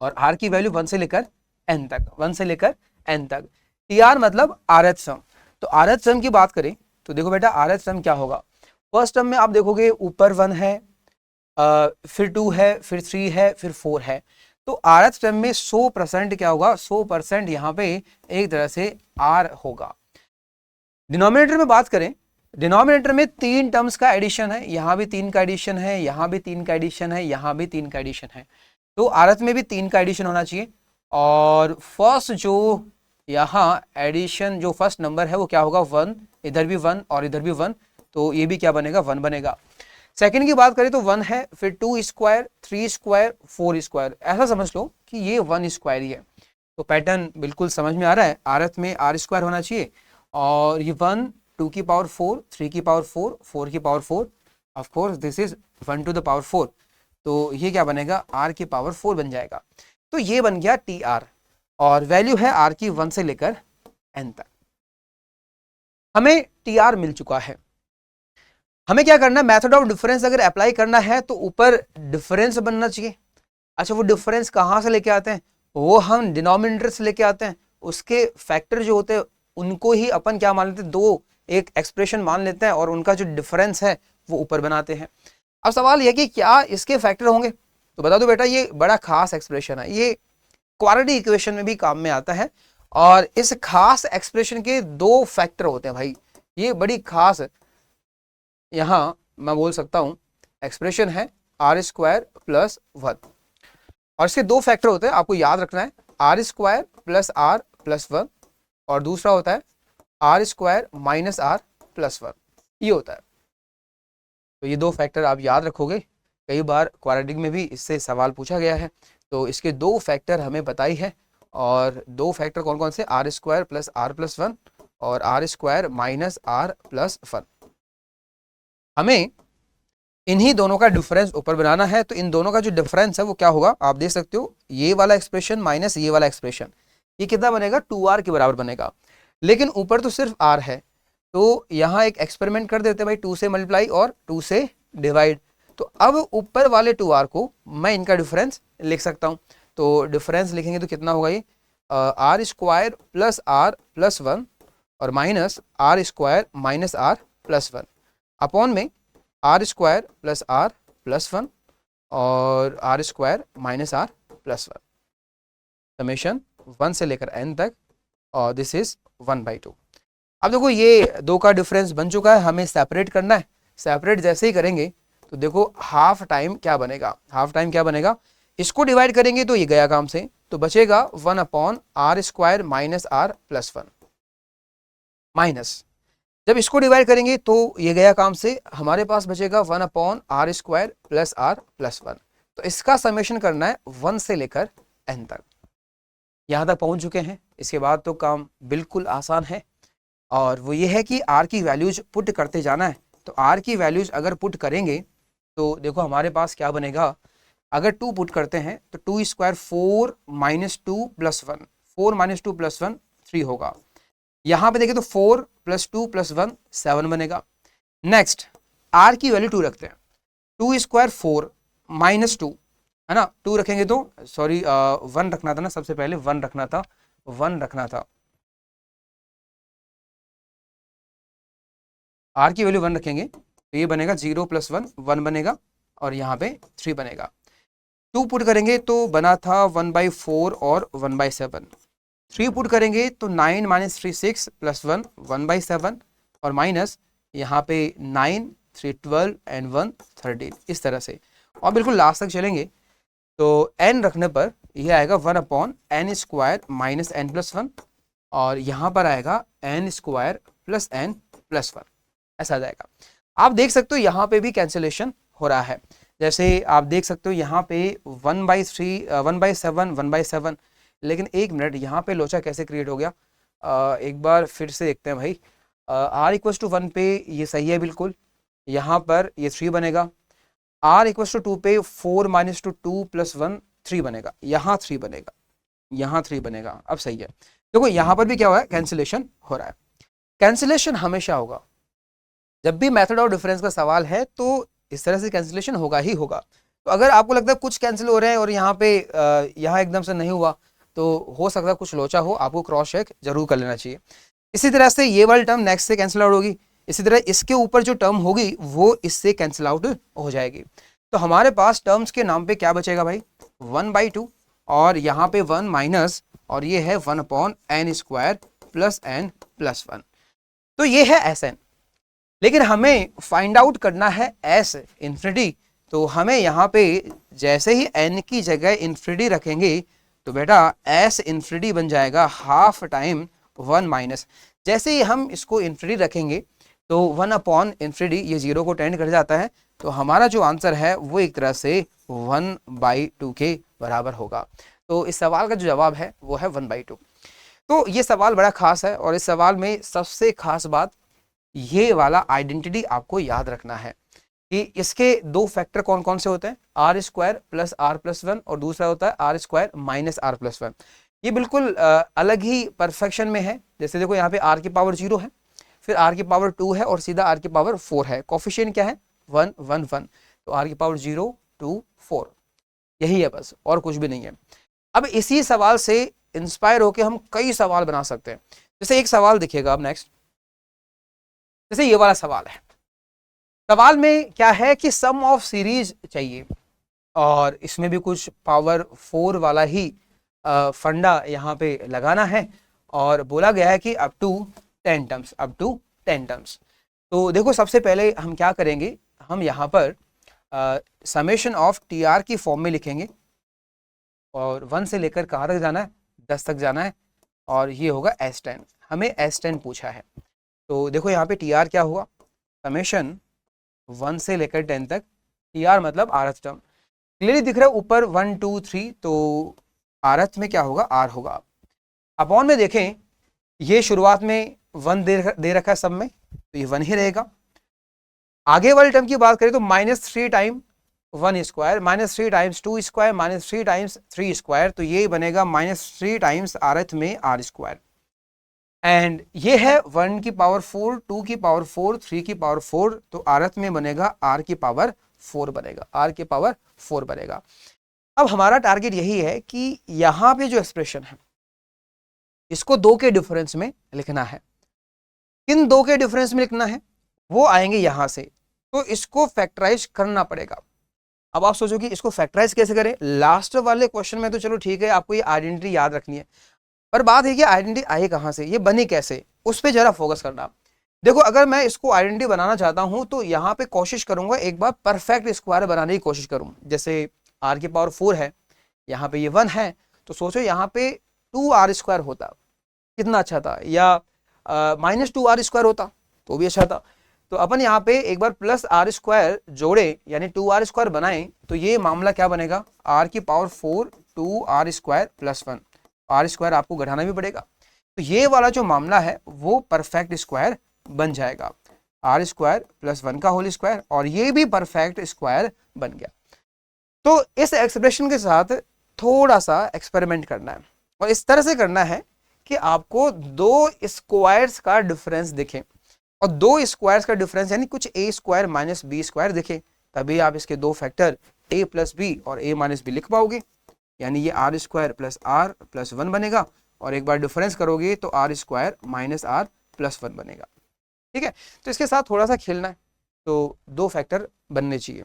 A: और R की वैल्यू 1 से लेकर N तक, 1 से लेकर N तक। TR मतलब RH सम। तो RH सम की बात करें तो देखो बेटा RH सम क्या होगा, फर्स्ट टर्म में आप देखोगे ऊपर 1 है, फिर 2 है, फिर 3 है, फिर 4 है। तो RH टर्म में 100% क्या होगा, 100% यहाँ पे एक तरह से R होगा। डिनोमिनेटर में बात करें, डिनोमिनेटर में 3 टर्म्स का एडिशन है, यहाँ भी 3 का एडिशन है, यहाँ भी 3 का एडिशन है, यहाँ भी 3 का एडिशन है। तो RH में भी 3 का एडिशन होना चाहिए, और फर्स्ट जो यहाँ एडिशन जो फर्स्ट नंबर है वो क्या होगा, 1, इधर भी 1 और इधर भी 1, तो ये भी क्या बनेगा, 1 बनेगा। सेकंड की बात करें तो 1 है, फिर 2 स्क्वायर, 3 स्क्वायर, 4 स्क्वायर, ऐसा समझ लो कि ये 1 स्क्वायर ही है। तो पैटर्न बिल्कुल समझ में आ रहा है, RH में R स्क्वायर होना चाहिए, और ये 1, 2 की पावर 4, 3 की पावर 4, 4 की power 4, of course this is 1 to the power 4, तो ये क्या बनेगा, R की पावर 4 बन जाएगा। तो ये बन गया TR, और वैल्यू है R की 1 से लेकर N तक। हमें TR मिल चुका है, हमें क्या करना है, मेथड ऑफ डिफरेंस अगर अप्लाई करना है तो ऊपर डिफरेंस बनना चाहिए। अच्छा, वो डिफरेंस कहाँ से लेके आते हैं, वो हम डिनोमिनेटर से लेके आते हैं, उसके फैक्टर जो होते हैं उनको ही अपन क्या मान लेते हैं, 2 एक एक्सप्रेशन मान लेते हैं, और उनका जो डिफरेंस है वो ऊपर बनाते हैं। अब सवाल यह कि क्या इसके फैक्टर होंगे, तो बता दो बेटा ये बड़ा खास एक्सप्रेशन है, ये क्वाड्रेटिक इक्वेशन में भी काम में आता है, और इस खास एक्सप्रेशन के 2 फैक्टर होते हैं भाई, ये बड़ी खास यहाँ मैं बोल सकता हूँ एक्सप्रेशन है R स्क्वायर प्लस 1, और इसके 2 फैक्टर होते हैं, आपको याद रखना है, R square plus R plus 1, और दूसरा होता है R square minus R plus 1, ये होता है। तो ये 2 फैक्टर आप याद रखोगे, कई बार क्वाड्रेटिक में भी इससे सवाल पूछा गया है। तो इसके 2 फैक्टर हमें पता ही है, और 2 फैक्टर कौन कौन से, R square plus R plus 1 और r square minus r plus 1। हमें इन्हीं दोनों का डिफरेंस ऊपर बनाना है, तो इन दोनों का जो डिफरेंस है वो क्या होगा आप देख सकते हो, ये वाला एक्सप्रेशन माइनस ये वाला एक्सप्रेशन, ये कितना बनेगा 2r के बराबर बनेगा। लेकिन ऊपर तो सिर्फ r है, तो यहाँ एक एक्सपेरिमेंट कर देते हैं भाई, 2 से मल्टीप्लाई और 2 से डिवाइड। तो अब ऊपर वाले 2r को मैं इनका डिफरेंस लिख सकता हूँ, तो डिफरेंस लिखेंगे तो कितना होगा ये r square plus r plus 1 और minus r square minus r plus 1 upon में r square plus r plus 1 और r square minus r plus 1 summation 1 से लेकर n तक, और दिस इज 1/2। अब देखो ये दो का डिफरेंस बन चुका है, हमें सेपरेट करना है। सेपरेट जैसे ही करेंगे तो देखो हाफ टाइम क्या बनेगा, हाफ टाइम क्या बनेगा, इसको डिवाइड करेंगे तो ये गया काम से, तो बचेगा 1 upon r square minus r plus 1 minus, जब इसको डिवाइड करेंगे तो ये गया काम से, हमारे पास बचेगा 1 upon r square plus r plus 1। तो इसका समेशन करना है 1 से लेकर n तक। यहाँ तक पहुँच चुके हैं, इसके बाद तो काम बिल्कुल आसान है, और वो ये है कि r की वैल्यूज पुट करते जाना है। तो r की वैल्यूज अगर पुट करेंगे तो देखो हमारे पास क्या बनेगा, अगर 2 पुट करते हैं तो 2 square 4 minus 2 plus 1, 4 minus 2 plus 1 3 होगा। यहाँ पे देखें तो 4 प्लस 2 प्लस 1 7 बनेगा। नेक्स्ट r की वैल्यू 2 रखते हैं, 2 स्क्वायर 4 माइनस 2 है ना, 2 रखेंगे तो सॉरी 1 रखना था ना, सबसे पहले 1 रखना था, 1 रखना था, r की वैल्यू 1 रखेंगे तो ये बनेगा 0 प्लस 1 1 बनेगा, और यहाँ पे 3 बनेगा। 2 पुट करेंगे तो बना था 1/4 और 1/7, 3 पुट करेंगे तो 9 माइनस 3 6 प्लस 1 1/7 और माइनस यहाँ पे 9 3 12 एंड 1 13 इस तरह से, और बिल्कुल लास्ट तक चलेंगे तो n रखने पर यह आएगा 1 upon n square minus n plus 1, और यहाँ पर आएगा n square plus n plus 1, ऐसा आ जाएगा। आप देख सकते हो यहाँ पे भी कैंसिलेशन हो रहा है, जैसे आप देख सकते हो यहाँ पे 1/3 1/7 1/7, लेकिन एक मिनट यहाँ पे लोचा कैसे क्रिएट हो गया, एक बार फिर से देखते हैं भाई। r इक्वल्स टू 1 पे ये सही है बिल्कुल, यहाँ पर ये 3 बनेगा, r इक्वल्स टू 2 पे 4 माइनस टू 2 प्लस 1 3 बनेगा, यहाँ 3 बनेगा, यहाँ 3 बनेगा, अब सही है। देखो यहाँ पर भी क्या हुआ है, कैंसिलेशन हो रहा है। कैंसिलेशन हमेशा होगा, जब भी मेथड ऑफ डिफरेंस का सवाल है तो इस तरह से कैंसिलेशन होगा ही होगा। तो अगर आपको लगता है कुछ कैंसिल हो रहे हैं और यहाँ पे यहाँ एकदम से नहीं हुआ, तो हो सकता है कुछ लोचा हो, आपको क्रॉस चेक जरूर कर लेना चाहिए। इसी तरह से ये वाली टर्म नेक्स्ट से कैंसिल आउट होगी, इसी तरह इसके ऊपर जो टर्म होगी वो इससे कैंसिल आउट हो जाएगी। तो हमारे पास टर्म्स के नाम पे क्या बचेगा भाई 1/2, और यहाँ पे 1 माइनस, और ये है 1 upon n square plus n plus 1। तो ये है Sn, लेकिन हमें फाइंड आउट करना है S इन्फिनिटी। तो हमें यहाँ पे जैसे ही n की जगह इन्फिनिटी रखेंगे तो बेटा S इन्फिनिटी बन जाएगा हाफ टाइम 1 माइनस, जैसे ही हम इसको इन्फिनिटी रखेंगे तो 1 अपॉन इन्फिनिटी ये 0 को टेंड कर जाता है, तो हमारा जो आंसर है वो एक तरह से 1/2 के बराबर होगा। तो इस सवाल का जो जवाब है वो है 1/2। तो ये सवाल बड़ा खास है, और इस सवाल में सबसे खास बात ये वाला आइडेंटिटी आपको याद रखना है कि इसके 2 फैक्टर कौन कौन से होते हैं, r square plus r plus 1 और दूसरा होता है r square minus r plus 1। ये बिल्कुल अलग ही परफेक्शन में है। जैसे देखो यहाँ पे आर की पावर 0 है, फिर आर की पावर 2 है और सीधा आर की पावर 4 है, कोफिशिएंट क्या है 1 1 1, तो आर की पावर 0 2 4 यही है बस, और कुछ भी नहीं है। अब इसी सवाल से इंस्पायर होकर हम कई सवाल बना सकते हैं। जैसे एक सवाल दिखेगा अब नेक्स्ट, जैसे ये वाला सवाल है। सवाल में क्या है कि सम ऑफ सीरीज चाहिए, और इसमें भी कुछ पावर 4 वाला ही फंडा यहाँ पे लगाना है, और बोला गया है कि up to 10 terms, up to 10 terms. तो देखो सबसे पहले हम क्या करेंगे, हम यहाँ पर समेशन ऑफ टी आर की फॉर्म में लिखेंगे, और 1 से लेकर कहाँ तक जाना है 10 तक जाना है, और ये होगा S10। हमें S10 पूछा है, तो देखो यहाँ पे टी आर क्या हुआ, समेशन 1 से लेकर 10 तक, टी आर मतलब आरथ टर्म क्लियरली दिख रहा है ऊपर 1 2 3, तो आरथ में क्या होगा आर होगा। अपॉन में देखें ये शुरुआत में 1 दे रखा है सब में, तो ये 1 ही रहेगा। आगे वाले टर्म की बात करें तो -3 time 1 square, -3 times 2 square, -3 times 3 square, तो ये बनेगा -3 टाइम्स rth में r स्क्वायर। एंड ये है 1 की पावर 4, 2 की पावर 4, 3 की पावर 4, तो rth में बनेगा r की पावर 4 बनेगा, r की पावर 4 बनेगा। अब हमारा टारगेट यही है कि यहां पे जो एक्सप्रेशन है इसको 2 के डिफरेंस में लिखना है। किन 2 के डिफरेंस में लिखना है वो आएंगे यहां से, तो इसको फैक्टराइज करना पड़ेगा। अब आप सोचो कि इसको फैक्टराइज कैसे करें। लास्ट वाले क्वेश्चन में तो चलो ठीक है, आपको ये आइडेंटिटी याद रखनी है, पर बात है कि आइडेंटिटी आई कहां से, ये बनी कैसे, उस पर जरा फोकस करना। देखो अगर मैं इसको आइडेंटिटी बनाना चाहता हूं तो यहां पे कोशिश करूंगा एक बार परफेक्ट स्क्वायर बनाने की कोशिश करूं। जैसे r की पावर 4 है, यहाँ पे ये 1 है, तो सोचो यहाँ पे 2r स्क्वायर होता, कितना अच्छा था, या -2r स्क्वायर होता तो भी अच्छा था। तो अपन यहाँ पे एक बार प्लस r स्क्वायर जोड़े यानी 2r स्क्वायर बनाएं, तो ये मामला क्या बनेगा, r की power 4 2r square plus 1, r square आपको घटाना भी पड़ेगा, तो ये वाला जो मामला है वो परफेक्ट स्क्वायर बन जाएगा, r स्क्वायर प्लस 1 का होल स्क्वायर, और ये भी परफेक्ट स्क्वायर बन गया। तो इस एक्सप्रेशन के साथ थोड़ा सा एक्सपेरिमेंट करना है, और इस तरह से करना है कि आपको 2 स्क्वायर्स का डिफरेंस दिखे, और 2 स्क्वायर्स का डिफरेंस यानी कुछ a square minus b square दिखे, तभी आप इसके 2 फैक्टर a प्लस बी और a माइनस बी लिख पाओगे। यानी ये r square plus r plus 1 बनेगा, और एक बार डिफरेंस करोगे तो r square minus r plus 1 बनेगा। ठीक है, तो इसके साथ थोड़ा सा खेलना है, तो 2 फैक्टर बनने चाहिए।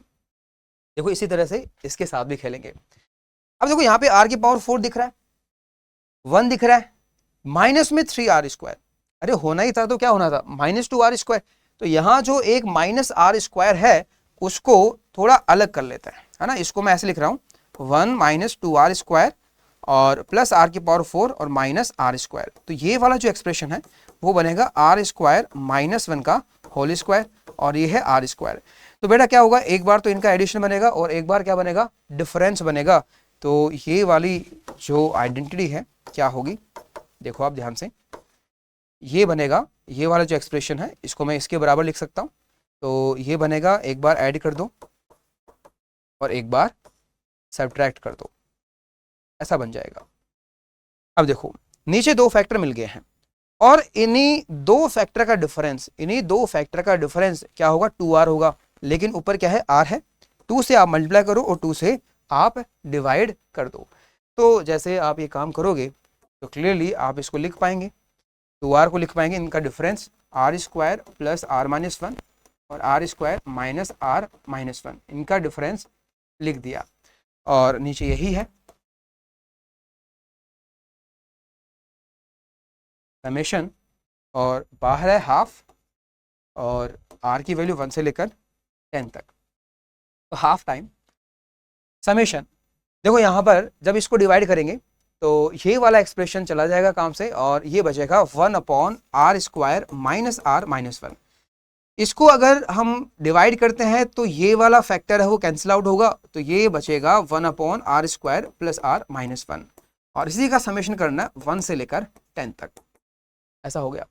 A: देखो इसी तरह से इसके साथ भी खेलेंगे। अब देखो यहाँ पे r की पावर 4 दिख रहा है, 1 दिख रहा है, माइनस में 3r स्क्वायर, अरे होना ही था तो क्या होना था, -2r स्क्वायर। तो यहाँ जो एक -r स्क्वायर है उसको थोड़ा अलग कर लेता है ना, इसको मैं ऐसे लिख रहा हूँ 1 - 2r स्क्वायर और प्लस r की पावर 4 और माइनस r स्क्वायर। तो ये वाला जो एक्सप्रेशन है वो बनेगा r स्क्वायर -1 का होल स्क्वायर, और ये है r स्क्वायर। तो बेटा क्या होगा, एक बार तो इनका एडिशन बनेगा और एक बार क्या बनेगा, डिफरेंस बनेगा। तो ये वाली जो आइडेंटिटी है क्या होगी, देखो आप ध्यान से, ये बनेगा, ये वाला जो एक्सप्रेशन है इसको मैं इसके बराबर लिख सकता हूँ, तो ये बनेगा, एक बार ऐड कर दो और एक बार सब्ट्रैक्ट कर दो, ऐसा बन जाएगा। अब देखो नीचे 2 फैक्टर मिल गए हैं, और इन्हीं 2 फैक्टर का डिफरेंस क्या होगा, 2r होगा, लेकिन ऊपर क्या है, r है, 2 से आप मल्टीप्लाई करो और 2 से आप डिवाइड कर दो। तो जैसे आप ये काम करोगे तो क्लियरली आप इसको लिख पाएंगे, 2r को लिख पाएंगे, इनका difference r square plus r minus 1 और r square minus r minus 1, इनका डिफरेंस लिख दिया, और नीचे यही है समेशन, और बाहर है हाफ, और r की वैल्यू 1 से लेकर 10 तक, तो हाफ टाइम समेशन। देखो यहाँ पर जब इसको डिवाइड करेंगे तो ये वाला एक्सप्रेशन चला जाएगा काम से, और ये बचेगा 1/r square minus r minus 1। इसको अगर हम डिवाइड करते हैं तो ये वाला फैक्टर है वो कैंसिल आउट होगा, तो ये बचेगा 1/r square plus r minus 1, और इसी का समेशन करना 1 से लेकर 10 तक, ऐसा हो गया।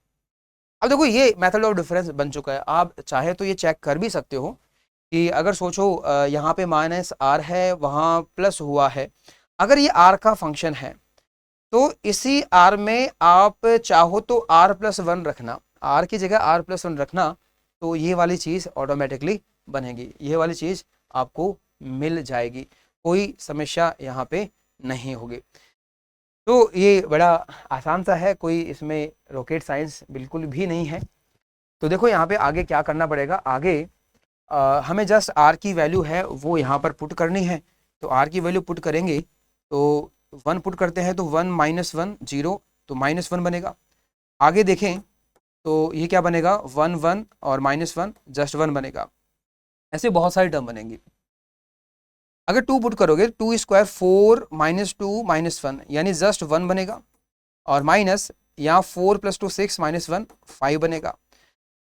A: अब देखो ये मेथड ऑफ डिफरेंस बन चुका है, आप चाहे तो ये चेक कर भी सकते हो कि अगर सोचो यहाँ पे -r है, वहाँ प्लस हुआ है, अगर ये r का फंक्शन है तो इसी r में आप चाहो तो r प्लस 1 रखना, r की जगह r प्लस 1 रखना, तो ये वाली चीज़ ऑटोमेटिकली बनेगी, ये वाली चीज़ आपको मिल जाएगी, कोई समस्या यहाँ पे नहीं होगी। तो ये बड़ा आसान सा है, कोई इसमें रॉकेट साइंस बिल्कुल भी नहीं है। तो देखो यहाँ पे आगे क्या करना पड़ेगा, आगे हमें जस्ट r की वैल्यू है वो यहाँ पर पुट करनी है, तो r की वैल्यू पुट करेंगे तो 1 पुट करते हैं तो 1 - 1 0, तो -1 बनेगा। आगे देखें तो ये क्या बनेगा, 1 1 और -1 जस्ट 1 बनेगा, ऐसे बहुत सारी टर्म बनेंगी। अगर 2 पुट करोगे 2 स्क्वायर 4 - 2 -1 यानी जस्ट 1 बनेगा, और माइनस यहाँ 4 + 2 6 -1 5 बनेगा।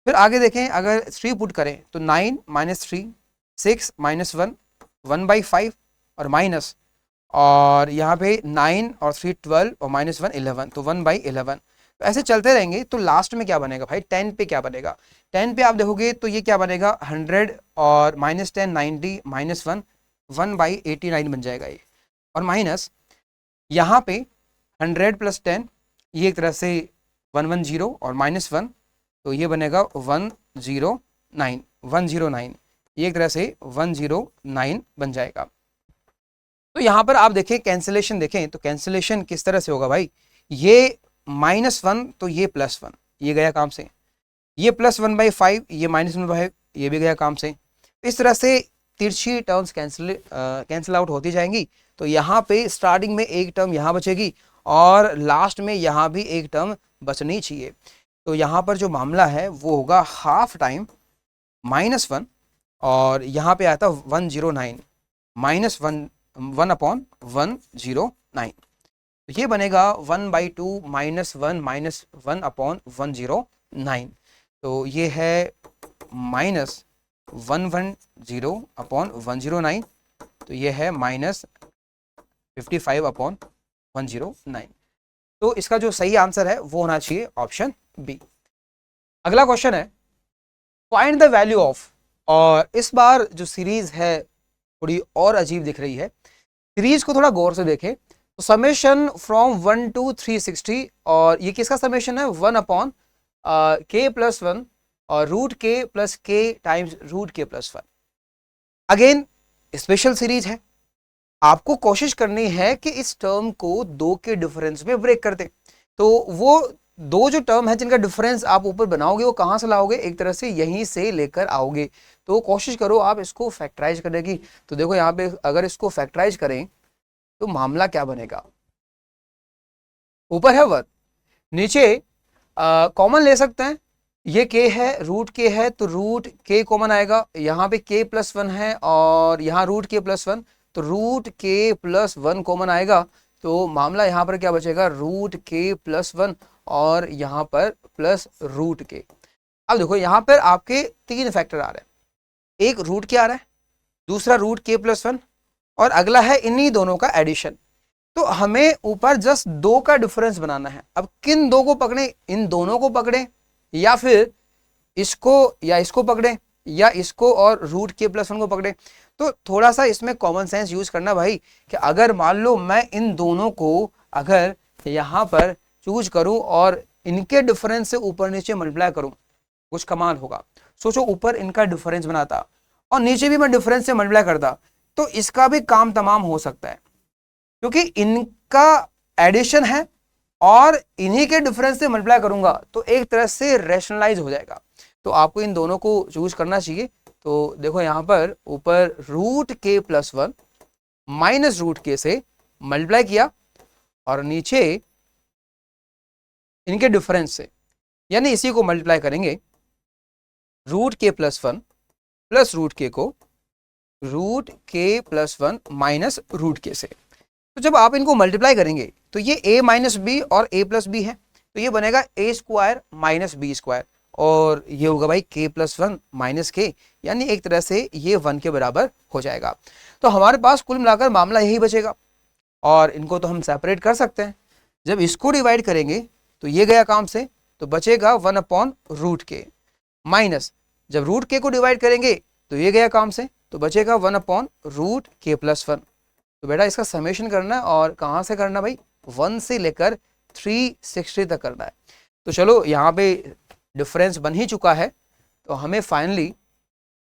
A: फिर आगे देखें अगर 3 पुट करें तो 9 - 3 6 -1 1/5 और माइनस, और यहाँ पे 9 और 3 12 और -1 11, तो 1/11। तो ऐसे चलते रहेंगे तो लास्ट में क्या बनेगा भाई, 10 पे क्या बनेगा, 10 पे आप देखोगे तो ये क्या बनेगा 100 और -10 90 -1 1/89 बन जाएगा ये, और माइनस यहाँ पे 100 + 10 ये एक तरह से 110 और -1 तो ये बनेगा 109 ये एक तरह से 109 बन जाएगा। तो यहाँ पर आप देखें कैंसिलेशन देखें तो कैंसिलेशन किस तरह से होगा भाई, ये -1 तो ये +1 ये गया काम से, ये +1/5 ये -1/5 ये भी गया काम से। इस तरह से तिरछी टर्म्स कैंसिल आउट होती जाएंगी। तो यहाँ पे स्टार्टिंग में एक टर्म यहाँ बचेगी और लास्ट में यहाँ भी एक टर्म बचनी चाहिए। तो यहाँ पर जो मामला है वो होगा हाफ टाइम -1 और यहाँ पे आता 109 -1/109 तो ये बनेगा 1/2 -1 -1/109 तो ये है -110/109 तो ये है -55/109। तो इसका जो सही आंसर है वो होना चाहिए ऑप्शन बी। अगला क्वेश्चन है फाइंड द वैल्यू ऑफ, और इस बार जो सीरीज है थोड़ी और अजीब दिख रही है, सीरीज को थोड़ा गौर से देखें तो समेशन फ्रॉम 1 to 360 और ये किसका समेशन है 1/k+1 और √k + k times √k+1। Again special series है, आपको कोशिश करनी है कि इस टर्म को 2 के डिफरेंस में ब्रेक कर दे। तो वो दो जो टर्म है जिनका डिफरेंस आप ऊपर बनाओगे वो कहां से लाओगे, एक तरह से यहीं से लेकर आओगे। तो कोशिश करो आप इसको फैक्टराइज करने की। तो देखो यहाँ पे अगर इसको फैक्टराइज करें तो मामला क्या बनेगा, ऊपर है 1 नीचे कॉमन ले सकते हैं, ये k है √k है तो √k कॉमन आएगा, यहाँ पे k+1 है और यहाँ √k+1 तो √k+1 कॉमन आएगा। तो मामला यहाँ पर क्या बचेगा √k+1 और यहाँ पर +√k। अब देखो यहाँ पर आपके 3 फैक्टर आ रहे हैं, एक √k आ रहा है, दूसरा √k+1 और अगला है इन्हीं दोनों का एडिशन। तो हमें ऊपर जस्ट 2 का डिफरेंस बनाना है। अब किन 2 को पकड़े, इन दोनों को पकड़े या फिर इसको या इसको पकड़े या इसको और √k+1 को पकड़े। तो थोड़ा सा इसमें कॉमन सेंस यूज करना भाई कि अगर मान लो मैं इन दोनों को अगर यहाँ पर चूज करूं और इनके डिफरेंस से ऊपर नीचे मल्टीप्लाई करूं कुछ कमाल होगा। सोचो ऊपर इनका डिफरेंस बनाता और नीचे भी मैं डिफरेंस से मल्टीप्लाई करता तो इसका भी काम तमाम हो सकता है, क्योंकि इनका एडिशन है और इन्हीं के डिफरेंस से मल्टीप्लाई करूंगा तो एक तरह से रैशनलाइज हो जाएगा। तो आपको इन दोनों को चूज करना चाहिए। तो देखो यहाँ पर ऊपर √k+1 -√k से मल्टीप्लाई किया और नीचे इनके डिफरेंस से, यानी इसी को मल्टीप्लाई करेंगे √k+1 प्लस √k को √k+1 -√k से। तो जब आप इनको मल्टीप्लाई करेंगे तो ये a - b और a + b है तो ये बनेगा a² - b² और ये होगा भाई k+1 - k, यानी एक तरह से ये 1 के बराबर हो जाएगा। तो हमारे पास कुल मिलाकर मामला यही बचेगा और इनको तो हम सेपरेट कर सकते हैं। जब इसको डिवाइड करेंगे तो ये गया काम से, तो बचेगा 1/√k माइनस जब √k को डिवाइड करेंगे तो ये गया काम से, तो बचेगा 1/√k+1। तो बेटा इसका समेशन करना है और कहाँ से करना भाई 1 से लेकर 360 तक करना है। तो चलो यहाँ पे डिफरेंस बन ही चुका है तो हमें फाइनली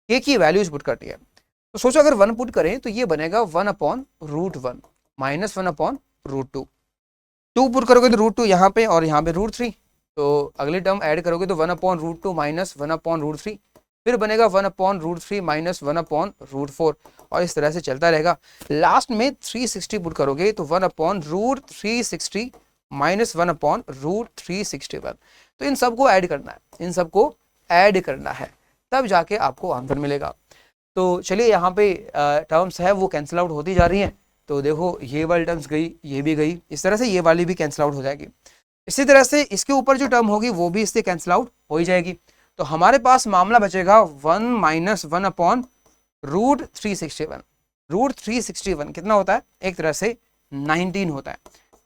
A: k की वैल्यूज पुट करनी है। तो सोचो अगर 1 पुट करें तो ये बनेगा 1/√1 माइनस 1/√2। 2 पुट करोगे तो √2 यहाँ पे और यहाँ पे √3, तो अगली टर्म ऐड करोगे तो 1/√2 माइनस 1/√3, फिर बनेगा 1/√3 माइनस 1/√4 और इस तरह से चलता रहेगा। लास्ट में 360 पुट करोगे तो 1/√360 माइनस 1/√361। तो इन सबको ऐड करना है, इन सबको ऐड करना है, तब जाके आपको आंसर मिलेगा। तो चलिए यहाँ पे टर्म्स है वो कैंसिल आउट होती जा रही हैं। तो देखो ये वाली टर्म्स गई, ये भी गई, इस तरह से ये वाली भी कैंसिल आउट हो जाएगी। इसी तरह से इसके ऊपर जो टर्म होगी वो भी इससे कैंसिल आउट हो ही जाएगी। तो हमारे पास मामला बचेगा 1 - 1/√361। √361 कितना होता है, एक तरह से 19 होता है।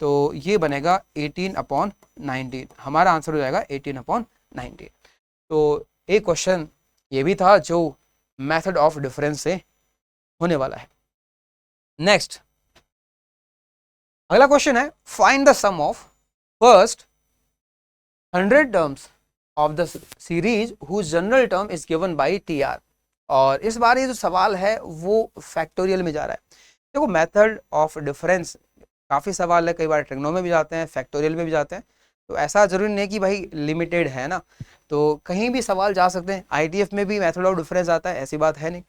A: तो ये बनेगा 18/19, हमारा आंसर हो जाएगा 18/19। तो एक क्वेश्चन ये भी था जो मेथड ऑफ डिफरेंस से होने वाला है। नेक्स्ट अगला क्वेश्चन है, find the sum of first 100 terms of the series whose general term is given by TR. और इस बार ये जो सवाल है वो फैक्टोरियल में जा रहा है। देखो मेथड ऑफ डिफरेंस काफ़ी सवाल है, कई बार ट्रिग्नो में भी जाते हैं, फैक्टोरियल में भी जाते हैं, तो ऐसा जरूरी नहीं कि भाई लिमिटेड है ना, तो कहीं भी सवाल जा सकते हैं। आईटीएफ में भी मेथड ऑफ डिफरेंस आता है, ऐसी बात है नहीं।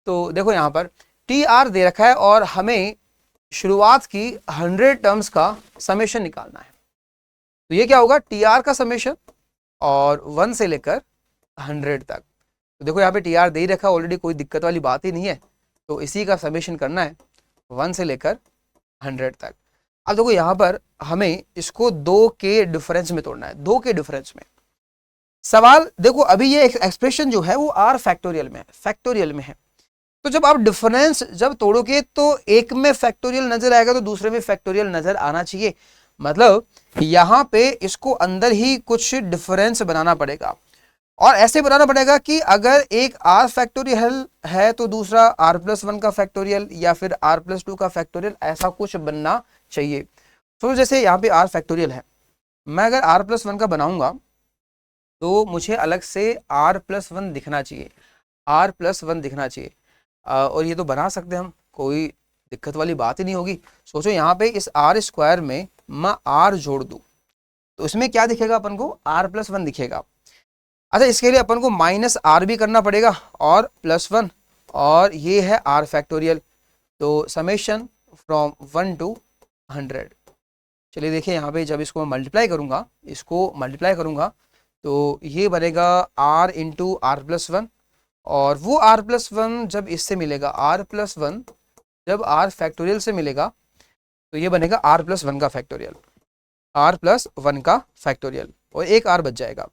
A: तो देखो यहाँ पर टी आर दे रखा है और हमें शुरुआत की 100 टर्म्स का समेशन निकालना है। तो ये क्या होगा, टी आर का समेशन और 1 से लेकर 100 तक। तो देखो यहाँ पे टी आर दे ही रखा, ऑलरेडी कोई दिक्कत वाली बात ही नहीं है, तो इसी का समेशन करना है 1 से लेकर 100 तक। अब देखो यहाँ पर हमें इसको 2 के डिफरेंस में तोड़ना है, 2 के डिफरेंस में। सवाल देखो अभी ये एक्सप्रेशन जो है वो आर फैक्टोरियल में है, फैक्टोरियल में है। तो जब आप डिफरेंस जब तोड़ोगे तो एक में फैक्टोरियल नजर आएगा तो दूसरे में फैक्टोरियल नजर आना चाहिए। मतलब यहाँ पे इसको अंदर ही कुछ डिफरेंस बनाना पड़ेगा, और ऐसे बनाना पड़ेगा कि अगर एक आर फैक्टोरियल है तो दूसरा r+1 का फैक्टोरियल या फिर r+2 का फैक्टोरियल, ऐसा कुछ बनना चाहिए। तो जैसे यहाँ पे r फैक्टोरियल है, मैं अगर r+1 का बनाऊंगा तो मुझे अलग से r+1 दिखना चाहिए, r+1 दिखना चाहिए। और ये तो बना सकते हैं हम, कोई दिक्कत वाली बात ही नहीं होगी। सोचो यहाँ पे इस r² में मैं r जोड़ दूं तो इसमें क्या दिखेगा अपन को, r+1 दिखेगा। अच्छा इसके लिए अपन को -r भी करना पड़ेगा और +1, और ये है r फैक्टोरियल। तो समेशन फ्रॉम 1 to 100। चलिए देखिए यहाँ पे जब इसको मल्टीप्लाई करूंगा, इसको मल्टीप्लाई करूंगा तो ये बनेगा r इंटू r+1, और वो r+1 जब इससे मिलेगा, r+1 जब r फैक्टोरियल से मिलेगा तो ये बनेगा r+1 का फैक्टोरियल, r+1 का फैक्टोरियल, और एक r बच जाएगा।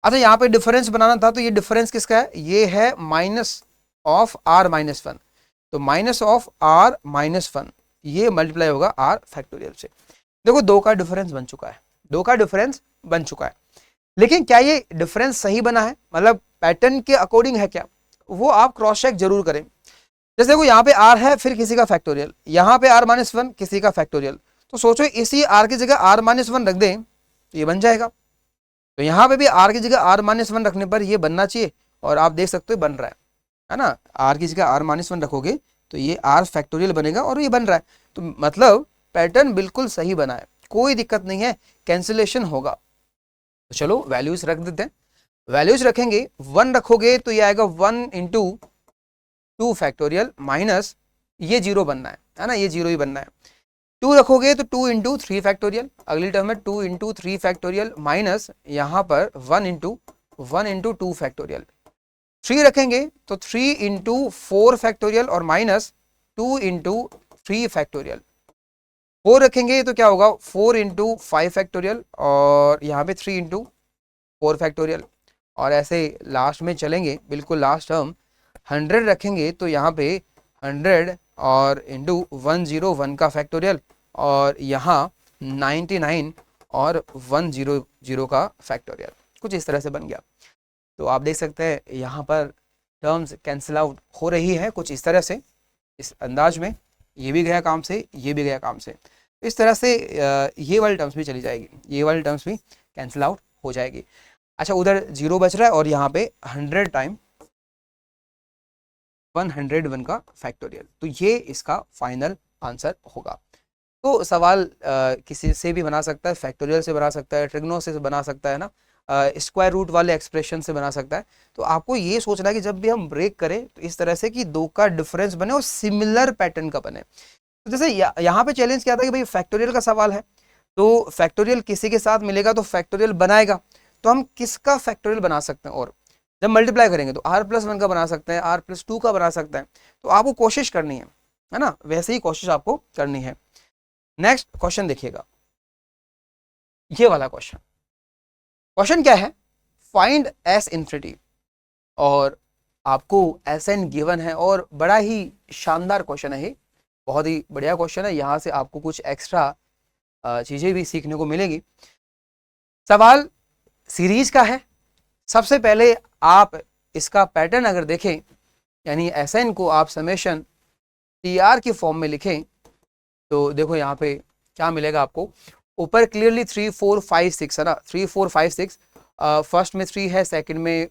A: अच्छा यहाँ पे डिफरेंस बनाना था, तो ये डिफरेंस किसका है, ये है -r-1, तो -r-1 ये मल्टीप्लाई होगा r फैक्टोरियल से। देखो 2 का डिफरेंस बन चुका है, 2 का डिफरेंस बन चुका है। लेकिन क्या ये डिफरेंस सही बना है, मतलब पैटर्न के अकॉर्डिंग है क्या, वो आप क्रॉस चेक जरूर करें। जैसे देखो यहाँ पे r है, फिर किसी का फैक्टोरियल, यहाँ पे r-1 किसी का फैक्टोरियल, तो सोचो इसी r की जगह r-1 रख दें तो ये बन जाएगा। तो यहाँ पे भी r की जगह r-1 रखने पर ये बनना चाहिए, और आप देख सकते हो बन रहा है ना, r की जगह r-1 रखोगे तो ये r फैक्टोरियल बनेगा और ये बन रहा है। तो मतलब पैटर्न बिल्कुल सही बना है, कोई दिक्कत नहीं है, कैंसिलेशन होगा। तो चलो वैल्यूज रख देते हैं। वैल्यूज रखेंगे, 1 रखोगे तो ये आएगा 1 इंटू 2 फैक्टोरियल माइनस ये 0 बनना है ना, ये 0 ही बनना है। 2 रखोगे तो 2 इंटू 3 फैक्टोरियल, अगली टर्म में 2 इंटू 3 फैक्टोरियल माइनस यहाँ पर 1 इंटू 2 फैक्टोरियल। 3 रखेंगे तो 3 इंटू 4 फैक्टोरियल और माइनस 2 इंटू 3 फैक्टोरियल। 4 रखेंगे तो क्या होगा, 4 इंटू 5 फैक्टोरियल और यहाँ पे 3 इंटू 4 फैक्टोरियल, और ऐसे लास्ट में चलेंगे, बिल्कुल लास्ट टर्म 100 रखेंगे तो यहाँ पे 100 और इंटू 101 का फैक्टोरियल, और यहाँ 99 और 100 का फैक्टोरियल, कुछ इस तरह से बन गया। तो आप देख सकते हैं यहाँ पर टर्म्स कैंसिल आउट हो रही है कुछ इस तरह से, इस अंदाज में, ये भी गया काम से, ये भी गया काम से, इस तरह से ये वाली टर्म्स भी चली जाएगी, ये वाली टर्म्स भी कैंसिल आउट हो जाएगी। अच्छा उधर 0 बच रहा है और यहाँ पे 100 टाइम 101 का फैक्टोरियल, तो ये इसका फाइनल आंसर होगा। तो सवाल किसी से भी बना सकता है, फैक्टोरियल से बना सकता है, ट्रिग्नो से बना सकता है ना, स्क्वायर रूट वाले एक्सप्रेशन से बना सकता है। तो आपको ये सोचना है कि जब भी हम ब्रेक करें तो इस तरह से कि 2 का डिफरेंस बने और सिमिलर पैटर्न का बने। तो जैसे यहाँ पे चैलेंज क्या था कि भाई फैक्टोरियल का सवाल है, तो फैक्टोरियल किसी के साथ मिलेगा तो फैक्टोरियल बनाएगा, तो हम किसका फैक्टोरियल बना सकते हैं, और जब मल्टीप्लाई करेंगे तो r+1 का बना सकते हैं, r+2 का बना सकते हैं। तो आपको कोशिश करनी है ना, वैसे ही कोशिश आपको करनी है। नेक्स्ट क्वेश्चन देखिएगा, ये वाला क्वेश्चन क्या है, फाइंड s इन्फिनिटी, और आपको Sn गिवन है, और बड़ा ही शानदार क्वेश्चन है ये, बहुत ही बढ़िया क्वेश्चन है। यहाँ से आपको कुछ एक्स्ट्रा चीज़ें भी सीखने को मिलेगी। सवाल सीरीज का है। सबसे पहले आप इसका पैटर्न अगर देखें, यानी Sn को आप समेशन TR की फॉर्म में लिखें, तो देखो यहाँ पे क्या मिलेगा आपको। ऊपर क्लियरली 3 4 5 6 है ना, 3 4 5 6, फर्स्ट में 3 है, सेकंड में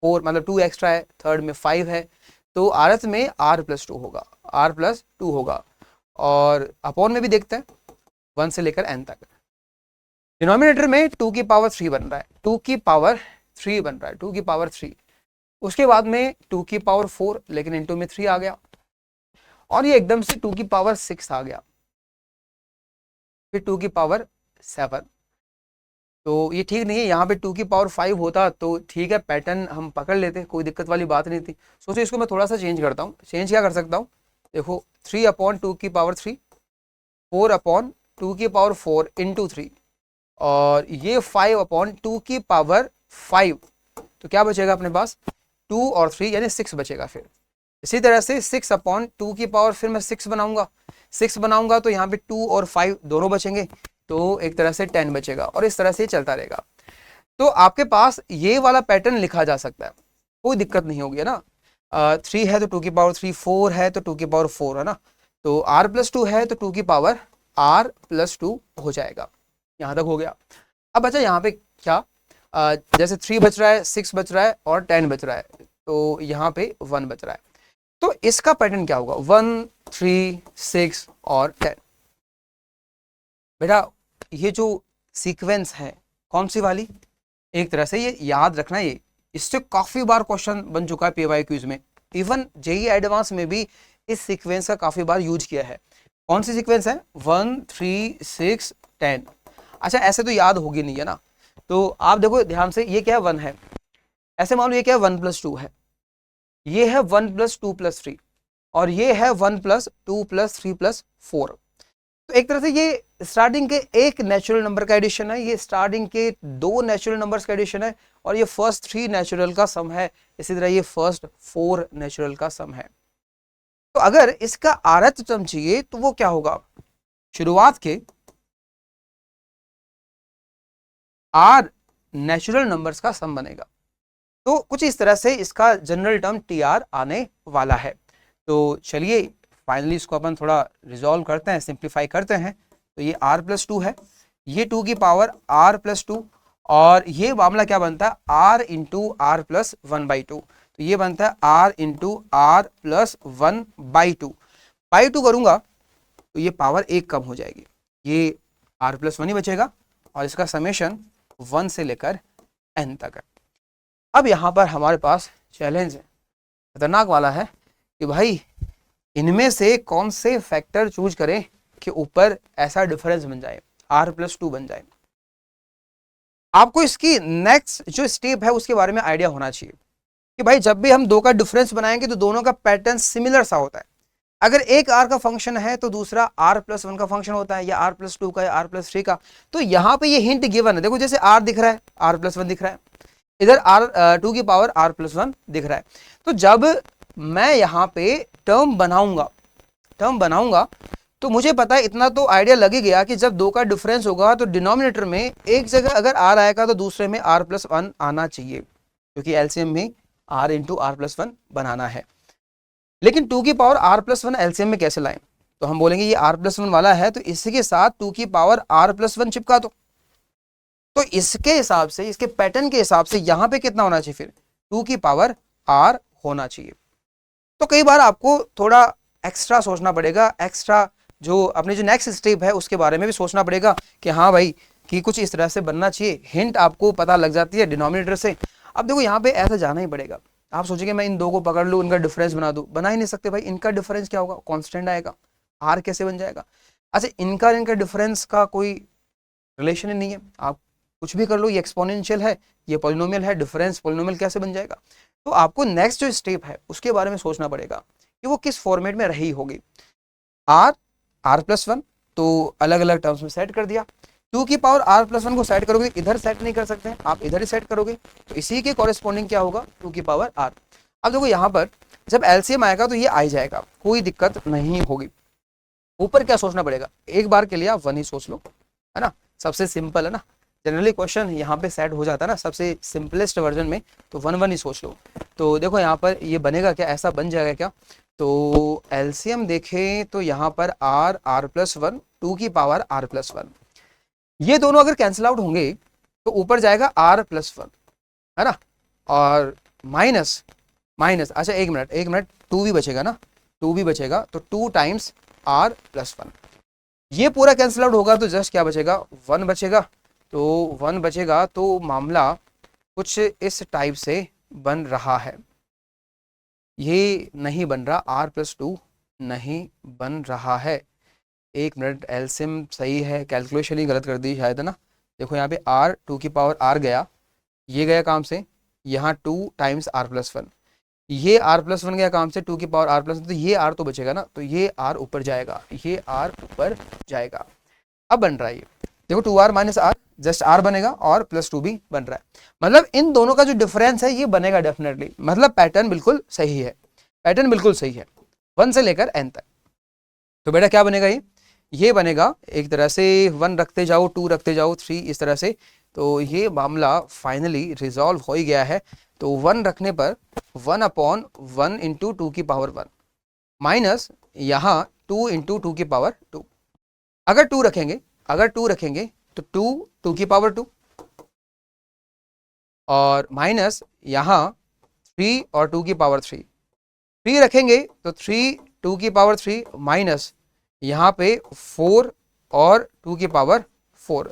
A: 4 मतलब 2 एक्स्ट्रा है, थर्ड में 5 है, तो आरथ में r+2 होगा, r+2 होगा। और अपॉन में भी देखते हैं 1 से लेकर n तक। डिनोमिनेटर में 2 की पावर 3 बन रहा है, 2 की पावर 3 बन रहा है, 2 की पावर 3। उसके बाद में 2 की पावर 4, लेकिन इनटू में 3 आ गया, और ये एकदम से 2 की पावर 6 आ गया, फिर 2 की पावर 7। तो ये ठीक नहीं है। यहाँ पे 2 की पावर 5 होता तो ठीक है, पैटर्न हम पकड़ लेते, कोई दिक्कत वाली बात नहीं थी। सोचो इसको मैं थोड़ा सा चेंज करता हूँ। चेंज क्या कर सकता हूँ, देखो 3/2 की पावर 3, 4/2 की पावर 4 इंटू 3, और ये 5/2 की पावर 5। तो क्या बचेगा अपने पास, 2 और 3 यानी 6 बचेगा। फिर इसी तरह से 6/2 की पावर, फिर मैं 6 बनाऊंगा तो यहाँ पे 2 और 5 दोनों बचेंगे, तो एक तरह से 10 बचेगा, और इस तरह से चलता रहेगा। तो आपके पास ये वाला पैटर्न लिखा जा सकता है, कोई दिक्कत नहीं होगी, है ना। 3 है तो 2 की पावर 3, 4 है तो 2 की पावर 4, है ना। तो r+2 है तो 2 की पावर r+2 हो जाएगा। यहाँ तक हो गया। अब अच्छा यहाँ पे क्या, जैसे 3 बच रहा है, 6 बच रहा है और 10 बच रहा है, तो यहाँ पे 1 बच रहा है। तो इसका पैटर्न क्या होगा, 1 3 6 और 10। बेटा ये जो सीक्वेंस है कौन सी वाली, एक तरह से ये याद रखना, ये इससे काफी बार क्वेश्चन बन चुका है पीवाई क्यूज में, इवन जेईई एडवांस में भी इस सीक्वेंस का काफी बार यूज किया है। कौन सी सीक्वेंस है, 1 3 6 10। अच्छा ऐसे तो याद होगी नहीं, है ना। तो आप देखो ध्यान से, ये क्या है, 1 है, ऐसे मान लो ये क्या है, 1+2 है, ये है 1+2+3, और ये है 1+2+3+4। तो एक तरह से ये स्टार्टिंग के एक नेचुरल नंबर का एडिशन है, ये स्टार्टिंग के 2 नेचुरल नंबर्स का एडिशन है, और ये फर्स्ट 3 नेचुरल का सम है। इसी तरह ये फर्स्ट 4 नेचुरल का सम है। तो अगर इसका आरथ टर्म चाहिए तो वो क्या होगा, शुरुआत के r नेचुरल नंबर्स का सम बनेगा। तो कुछ इस तरह से इसका जनरल टर्म TR आने वाला है। तो चलिए फाइनली इसको अपन थोड़ा रिजॉल्व करते हैं, सिंप्लीफाई करते हैं। तो ये r+2 है, ये 2 की पावर r+2, और ये मामला क्या बनता है, r इंटू r+1/2। तो ये बनता है r इंटू r+1/2। बाई 2 करूंगा तो ये पावर 1 कम हो जाएगी, ये r+1 ही बचेगा, और इसका समेशन 1 से लेकर n तक है। अब यहाँ पर हमारे पास चैलेंज खतरनाक वाला है कि भाई इनमें से कौन से फैक्टर चूज करें कि ऊपर ऐसा डिफरेंस बन जाए, r+2 बन जाए। आपको इसकी नेक्स्ट जो स्टेप है उसके बारे में आइडिया होना चाहिए कि भाई जब भी हम दो का डिफरेंस बनाएंगे तो दोनों का पैटर्न सिमिलर सा होता है। अगर एक r का फंक्शन है तो दूसरा r+1 का फंक्शन होता है, या r+2 का या r+3 का। तो यहाँ पे ये हिंट गिवन है, देखो जैसे r दिख रहा है, r+1 दिख रहा है, इधर r2 की पावर r+1 दिख रहा है। तो जब मैं यहाँ पे टर्म बनाऊंगा तो मुझे पता है, इतना तो आइडिया लग ही गया कि जब दो का डिफरेंस होगा तो डिनोमिनेटर में एक जगह अगर r आएगा तो दूसरे में r+1 आना चाहिए, क्योंकि एलसीएम में r इंटू r+1 बनाना है। लेकिन 2 की पावर r+1 एलसीएम में कैसे लाएं, तो हम बोलेंगे ये r+1 वाला है तो इसके साथ 2 की पावर r+1 चिपका दो। तो इसके हिसाब से, इसके पैटर्न के हिसाब से यहाँ पे कितना होना चाहिए, फिर 2 की पावर r होना चाहिए। तो कई बार आपको थोड़ा एक्स्ट्रा सोचना पड़ेगा, एक्स्ट्रा जो अपनी जो नेक्स्ट स्टेप है उसके बारे में भी सोचना पड़ेगा कि हाँ भाई कि कुछ इस तरह से बनना चाहिए। हिंट आपको पता लग जाती है डिनोमिनेटर से। अब देखो यहाँ पे ऐसा जाना ही पड़ेगा। आप सोचेंगे मैं इन दो को पकड़ लूँ, इनका डिफरेंस बना दूँ, बना ही नहीं सकते भाई। इनका डिफरेंस क्या होगा, कांस्टेंट आएगा, r कैसे बन जाएगा। अच्छा इनका डिफरेंस का कोई रिलेशन ही नहीं है, आप कुछ भी कर लो, ये एक्सपोनेंशियल है, ये पॉलिनोमियल है, डिफरेंस पॉलिनोमियल कैसे बन जाएगा। तो आपको नेक्स्ट जो स्टेप है उसके बारे में सोचना पड़ेगा कि वो किस फॉर्मेट में रही होगी। r+1 तो अलग अलग टर्म्स में सेट कर दिया, 2 की पावर r+1 को सेट करोगे, इधर सेट नहीं कर सकते, आप इधर ही सेट करोगे, तो इसी के कॉरेस्पॉन्डिंग क्या होगा, 2 की पावर r। अब देखो यहाँ पर जब एलसीएम आएगा तो ये आ जाएगा, कोई दिक्कत नहीं होगी। ऊपर क्या सोचना पड़ेगा, एक बार के लिए आप 1 ही सोच लो, है ना, सबसे सिंपल है ना, जनरली क्वेश्चन यहाँ पे सेट हो जाता है ना सबसे सिंपलेस्ट वर्जन में, तो 1 1 ही सोच लो। तो देखो यहाँ पर ये बनेगा क्या, ऐसा बन जाएगा क्या, तो एलसीएम देखें तो यहाँ पर आर आर प्लस 1 2 की पावर आर प्लस 1, ये दोनों अगर कैंसिल आउट होंगे तो ऊपर जाएगा आर प्लस 1, है ना, और माइनस माइनस, अच्छा एक मिनट 2 भी बचेगा ना, 2 भी बचेगा तो 2 टाइम्स आर प्लस 1, ये पूरा कैंसिल आउट होगा तो जस्ट क्या बचेगा, 1 बचेगा। तो 1 बचेगा तो मामला कुछ इस टाइप से बन रहा है, ये नहीं बन रहा, आर प्लस 2 नहीं बन रहा है। एक मिनट, एलसीएम सही है, कैलकुलेशन ही गलत कर दी शायद, है ना। देखो यहाँ पे आर 2 की पावर आर गया, ये गया काम से, यहाँ 2 टाइम्स आर प्लस 1, ये आर प्लस 1 गया काम से 2 की पावर आर प्लस 1, तो ये आर तो बचेगा ना, तो ये आर ऊपर जाएगा, ये आर ऊपर जाएगा। अब बन रहा है ये, देखो 2r minus are, just are बनेगा और प्लस 2 भी बन रहा है, मतलब इन दोनों का जो डिफरेंस है ये बनेगा डेफिनेटली, मतलब पैटर्न बिल्कुल सही है, पैटर्न बिल्कुल सही है 1 से लेकर n तक। तो बेटा क्या बनेगा, ये बनेगा एक तरह से 1 रखते जाओ 2 रखते जाओ 3 इस तरह से, तो ये मामला फाइनली रिजॉल्व हो ही गया है। तो 1 रखने पर 1/1 इंटू 2 की पावर 1 माइनस यहाँ 2 इंटू 2 की पावर 2, अगर 2 रखेंगे तो 2 की पावर 2 और माइनस यहाँ 3 और 2 की पावर 3, 3 रखेंगे तो 3 2 की पावर 3 माइनस यहाँ पे 4 और 2 की पावर 4।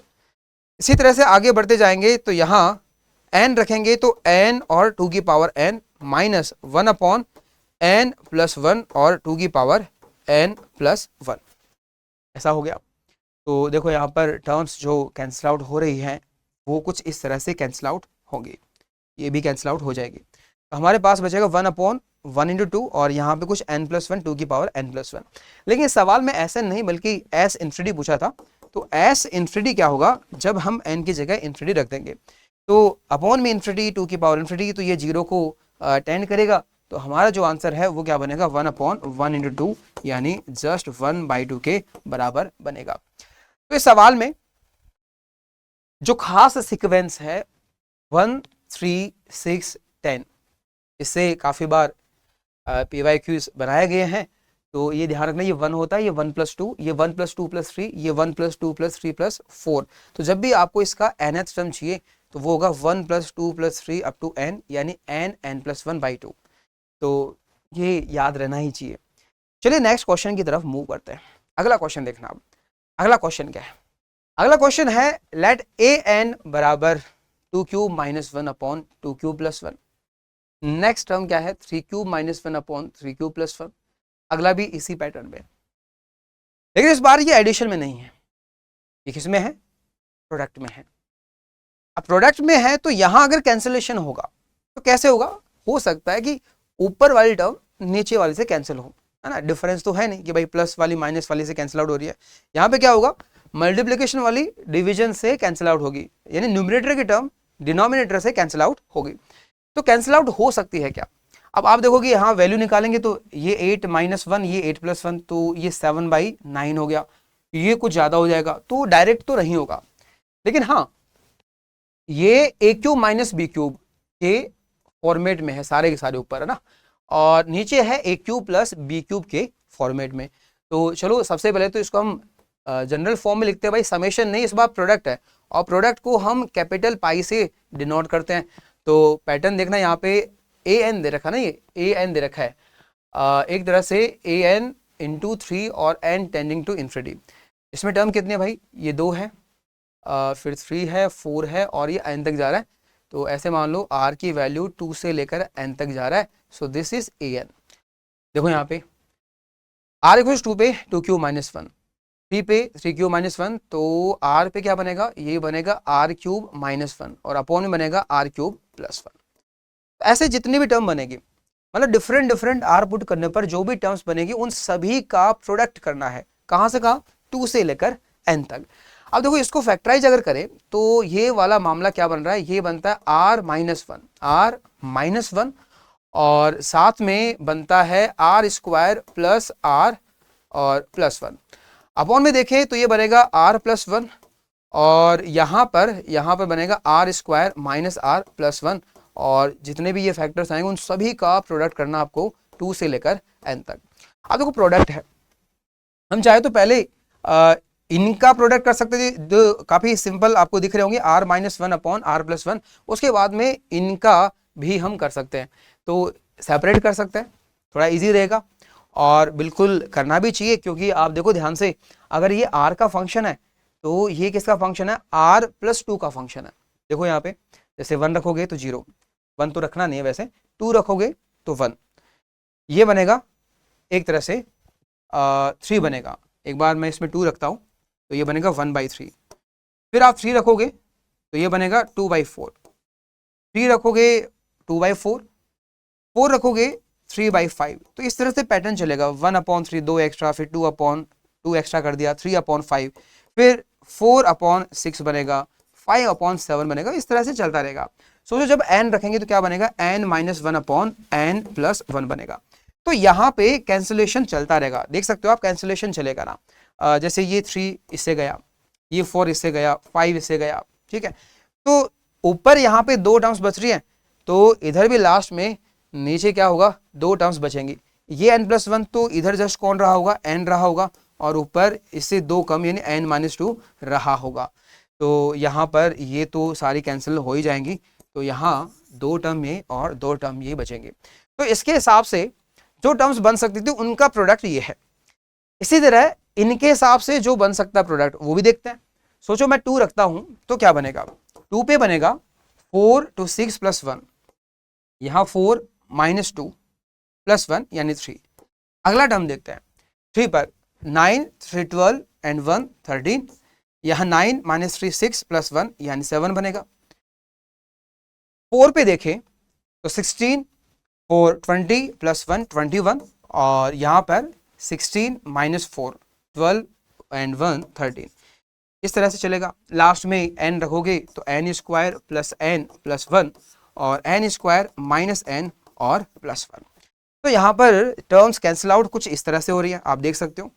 A: इसी तरह से आगे बढ़ते जाएंगे तो यहाँ n रखेंगे तो n और 2 की power n minus 1/n plus 1 और 2 की पावर n प्लस 1, ऐसा हो गया। तो देखो यहाँ पर टर्म्स जो कैंसिल आउट हो रही हैं वो कुछ इस तरह से कैंसिल आउट होंगी, ये भी कैंसिल आउट हो जाएगी, तो हमारे पास बचेगा 1/1 इंटू 2 और यहाँ पे कुछ n प्लस 1 2 की पावर n प्लस 1। लेकिन इस सवाल में ऐसा नहीं बल्कि एस इंफिनिटी पूछा था, तो एस इंफिनिटी क्या होगा, जब हम n की जगह इंफिनिटी रख देंगे तो अपॉन में इंफिनिटी 2 की पावर इंफिनिटी, तो ये 0 को टेंड करेगा, तो हमारा जो आंसर है वो क्या बनेगा 1/1 इंटू 2 यानी जस्ट 1/2 के बराबर बनेगा। तो इस सवाल में जो खास सीक्वेंस है 1 3 6 10, इससे काफ़ी बार PYQs बनाए गए हैं, तो ये ध्यान रखना, ये 1 होता है, ये 1 प्लस 2, ये 1 प्लस 2 प्लस 3, ये 1 प्लस 2 प्लस 3 प्लस 4। तो जब भी आपको इसका nth टर्म चाहिए तो वो होगा 1 plus 2 plus 3 up to n यानी n प्लस 1/2, तो ये याद रहना ही चाहिए। चलिए नेक्स्ट क्वेश्चन की तरफ मूव करते हैं। अगला क्वेश्चन देखना, अब अगला क्वेश्चन क्या है, अगला क्वेश्चन है लेट an बराबर 2 cube minus 1/2 cube plus 1, next term क्या है 3 क्यूब माइनस 1/3 क्यूब प्लस 1, अगला भी इसी पैटर्न में, लेकिन इस बार ये एडिशन में नहीं है, ये किस में है, प्रोडक्ट में है। अब प्रोडक्ट में है तो यहां अगर कैंसिलेशन होगा तो कैसे होगा, हो सकता है कि ऊपर वाली टर्म नीचे वाली से कैंसिल हो, है ना, डिफरेंस तो है नहीं कि भाई प्लस वाली माइनस वाली से कैंसिल आउट हो रही है, यहाँ पे क्या होगा मल्टीप्लिकेशन वाली डिवीजन से कैंसिल आउट होगी, यानी न्यूमरेटर की टर्म डिनोमिनेटर से कैंसिल आउट होगी। तो कैंसिल आउट हो सकती है क्या, अब आप देखोगे यहाँ वैल्यू निकालेंगे तो ये 8 माइनस 1 ये 8 प्लस 1, तो ये 7/9 हो गया, ये कुछ ज़्यादा हो जाएगा, तो डायरेक्ट तो नहीं होगा, लेकिन हाँ ये ए क्यूब माइनस बी क्यूब के फॉर्मेट में है सारे के सारे ऊपर, है ना, और नीचे है ए क्यूब प्लस बी क्यूब के फॉर्मेट में। तो चलो सबसे पहले तो इसको हम जनरल फॉर्म में लिखते हैं, भाई समेशन नहीं, इस बार प्रोडक्ट है और प्रोडक्ट को हम कैपिटल पाई से डिनोट करते हैं। तो पैटर्न देखना, यहाँ पे ए एन दे रखा ना, ये ए एन दे रखा है, एक तरह से ए एन इंटू 3 और एन टेंडिंग टू इन्फिनिटी। इसमें टर्म कितने भाई, ये 2 है, फिर 3 है, 4 है और ये n तक जा रहा है, तो ऐसे मान लो r की वैल्यू 2 से लेकर n तक जा रहा है, so this is a n. देखो यहाँ पे r इक्वल्स 2 पे 2 क्यूब माइनस 1, 3 पे 3 क्यूब माइनस 1, तो r पे क्या बनेगा, ये बनेगा r क्यूब माइनस 1 और अपॉन में बनेगा r क्यूब प्लस 1। ऐसे जितनी भी टर्म बनेगी, मतलब डिफरेंट r पुट करने पर जो भी टर्म्स बनेगी उन सभी का प्रोडक्ट करना है, कहाँ से कहाँ, 2 से लेकर n तक। अब देखो इसको फैक्टराइज अगर करें तो ये वाला मामला क्या बन रहा है, ये बनता है r माइनस 1 और साथ में बनता है r स्क्वायर प्लस r और प्लस 1, अपॉन में देखें तो ये बनेगा r प्लस 1 और यहाँ पर बनेगा r square minus r plus 1, और जितने भी ये फैक्टर्स आएंगे उन सभी का प्रोडक्ट करना आपको 2 से लेकर n तक। अब देखो प्रोडक्ट है, हम चाहे तो पहले इनका प्रोडक्ट कर सकते थे, जो काफी सिंपल आपको दिख रहे होंगे, r minus 1 upon r plus 1, उसके बाद में इनका भी हम कर सकते हैं, तो सेपरेट कर सकते हैं, थोड़ा इजी रहेगा और बिल्कुल करना भी चाहिए, क्योंकि आप देखो ध्यान से, अगर ये r का फंक्शन है तो ये किसका फंक्शन है, r प्लस 2 का फंक्शन है। देखो यहाँ पे जैसे 1 रखोगे तो 0, 1 तो रखना नहीं है वैसे, 2 रखोगे तो 1, ये बनेगा एक तरह से 3 बनेगा। एक बार मैं इसमें 2 रखता हूँ तो ये बनेगा 1/3, फिर आप 3 रखोगे तो ये बनेगा 2/4, 3 रखोगे 2/4, 4 रखोगे 3/5। तो इस तरह से पैटर्न चलेगा, 1/3 2 एक्स्ट्रा, फिर 2/2 एक्स्ट्रा कर दिया 3/5, फिर 4/6 बनेगा, 5/7 बनेगा, इस तरह से चलता रहेगा। सोचो जब n रखेंगे तो क्या बनेगा, n माइनस 1/n प्लस 1 बनेगा। तो यहाँ पे कैंसिलेशन चलता रहेगा, देख सकते हो आप कैंसिलेशन चलेगा ना, जैसे ये 3 इससे गया, ये 4 इससे गया, 5 इससे गया, ठीक है। तो ऊपर यहाँ पे 2 टर्म्स बच रही हैं, तो इधर भी लास्ट में नीचे क्या होगा, 2 टर्म्स बचेंगी। ये n प्लस 1 तो इधर जस्ट कौन रहा होगा, n रहा होगा, और ऊपर इससे 2 कम यानी n माइनस 2 रहा होगा। तो यहाँ पर ये तो सारी कैंसिल हो ही जाएंगी, तो यहाँ 2 टर्म ये और 2 टर्म ये बचेंगे। तो इसके हिसाब से जो टर्म्स बन सकती थी उनका प्रोडक्ट ये है। इसी तरह इनके हिसाब से जो बन सकता प्रोडक्ट वो भी देखते हैं। सोचो मैं 2 रखता हूं तो क्या बनेगा, 2 पे बनेगा 4 to 6 प्लस 1, यहाँ 4 माइनस 2 प्लस 1 यानी 3। अगला टर्म देखते हैं, 3 पर 9 3 12 एंड 1 13, यहाँ 9 माइनस 3 6 प्लस 1 यानी 7 बनेगा। 4 पे देखें तो 16 4 20 प्लस 1 21, और यहाँ पर 16 माइनस 4 12 एंड 1 13, इस तरह से चलेगा। लास्ट में n रखोगे तो n square plus n plus 1 और n स्क्वायर माइनस n और प्लस 1। तो यहाँ पर टर्म्स कैंसिल आउट कुछ इस तरह से हो रही है, आप देख सकते हो।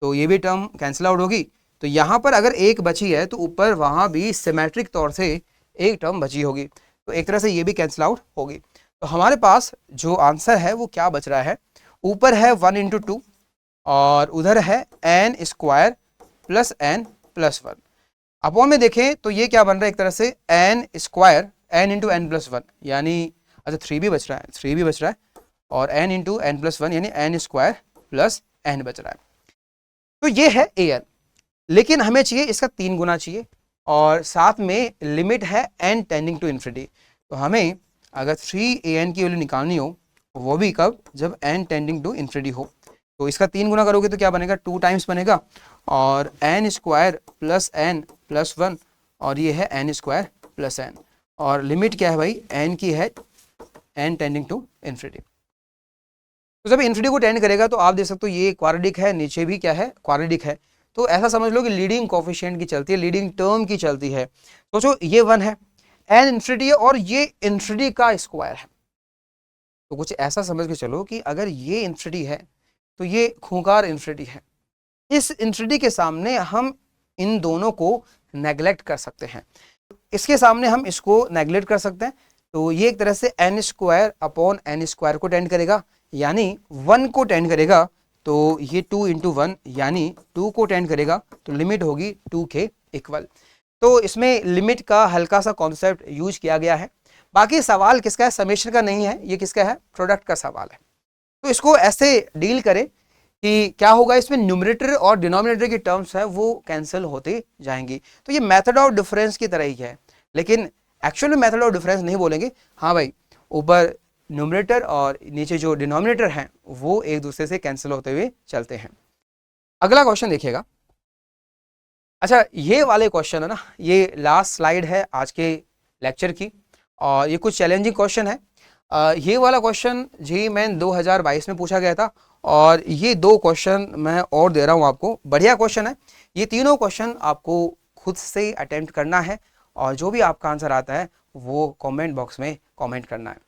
A: तो ये भी टर्म कैंसिल आउट होगी, तो यहाँ पर अगर एक बची है तो ऊपर वहाँ भी सिमेट्रिक तौर से एक टर्म बची होगी, तो एक तरह से ये भी कैंसिल आउट होगी। तो हमारे पास जो आंसर है वो क्या बच रहा है, ऊपर है 1 इंटू 2 और उधर है n square plus n plus 1। Upon में देखें तो ये क्या बन रहा है, एक तरह से n square n into n plus 1, यानी अच्छा 3 भी बच रहा है, 3 भी बच रहा है, और n इंटू n प्लस 1 यानी n स्क्वायर प्लस n बच रहा है। तो ये है an, लेकिन हमें चाहिए इसका 3 गुना चाहिए, और साथ में लिमिट है n टेंडिंग टू इन्फिनिटी। तो हमें अगर 3an की वैल्यू निकालनी हो, वो भी कब, जब n टेंडिंग टू इन्फिनिटी हो। तो इसका 3 गुना करोगे तो क्या बनेगा, 2 टाइम्स बनेगा, और n square plus n plus 1, और ये है n स्क्वायर प्लस n, और लिमिट क्या है भाई, n की है n टेंडिंग टू इन्फिनिटी। तो जब इन्फिनिटी को टेंड करेगा तो आप देख सकते हो ये क्वाड्रेटिक है, नीचे भी क्या है, क्वाड्रेटिक है। तो ऐसा समझ लो कि लीडिंग कोफिशिएंट की चलती है, लीडिंग टर्म की चलती है। सोचो ये 1 है, n इन्फिनिटी है, और ये इन्फिनिटी का स्क्वायर है। तो कुछ ऐसा समझ के चलो कि अगर ये इन्फिनिटी है तो ये खूंखार इन्फिनिटी है। इस इन्फिनिटी के सामने हम इन दोनों को नेग्लेक्ट कर सकते हैं, इसके सामने हम इसको नेग्लेक्ट कर सकते हैं। तो ये एक तरह से n square upon n square को टेंड करेगा, यानी 1 को टेंड करेगा, तो ये 2 इंटू 1 यानी 2 को टेंड करेगा, तो लिमिट होगी 2 के इक्वल। तो इसमें लिमिट का हल्का सा कॉन्सेप्ट यूज किया गया है। बाकी सवाल किसका है, समेशन का नहीं है, ये किसका है, प्रोडक्ट का सवाल है। तो इसको ऐसे डील करें कि क्या होगा, इसमें न्यूमरेटर और डिनोमिनेटर की टर्म्स है वो कैंसिल होते जाएंगी। तो ये मेथड ऑफ डिफरेंस की तरह ही है, लेकिन एक्चुअली मेथड ऑफ डिफरेंस नहीं बोलेंगे। हाँ भाई, ऊपर न्यूमरेटर और नीचे जो डिनोमिनेटर हैं वो एक दूसरे से कैंसिल होते हुए चलते हैं। अगला क्वेश्चन देखिएगा। अच्छा, ये वाले क्वेश्चन है ना, ये लास्ट स्लाइड है आज के लेक्चर की, और ये कुछ चैलेंजिंग क्वेश्चन है। ये वाला क्वेश्चन जी मैन 2022 में पूछा गया था, और ये 2 क्वेश्चन मैं और दे रहा हूँ आपको। बढ़िया क्वेश्चन है, ये तीनों क्वेश्चन आपको खुद से अटेम्प्ट करना है, और जो भी आपका आंसर आता है वो कमेंट बॉक्स में कमेंट करना है।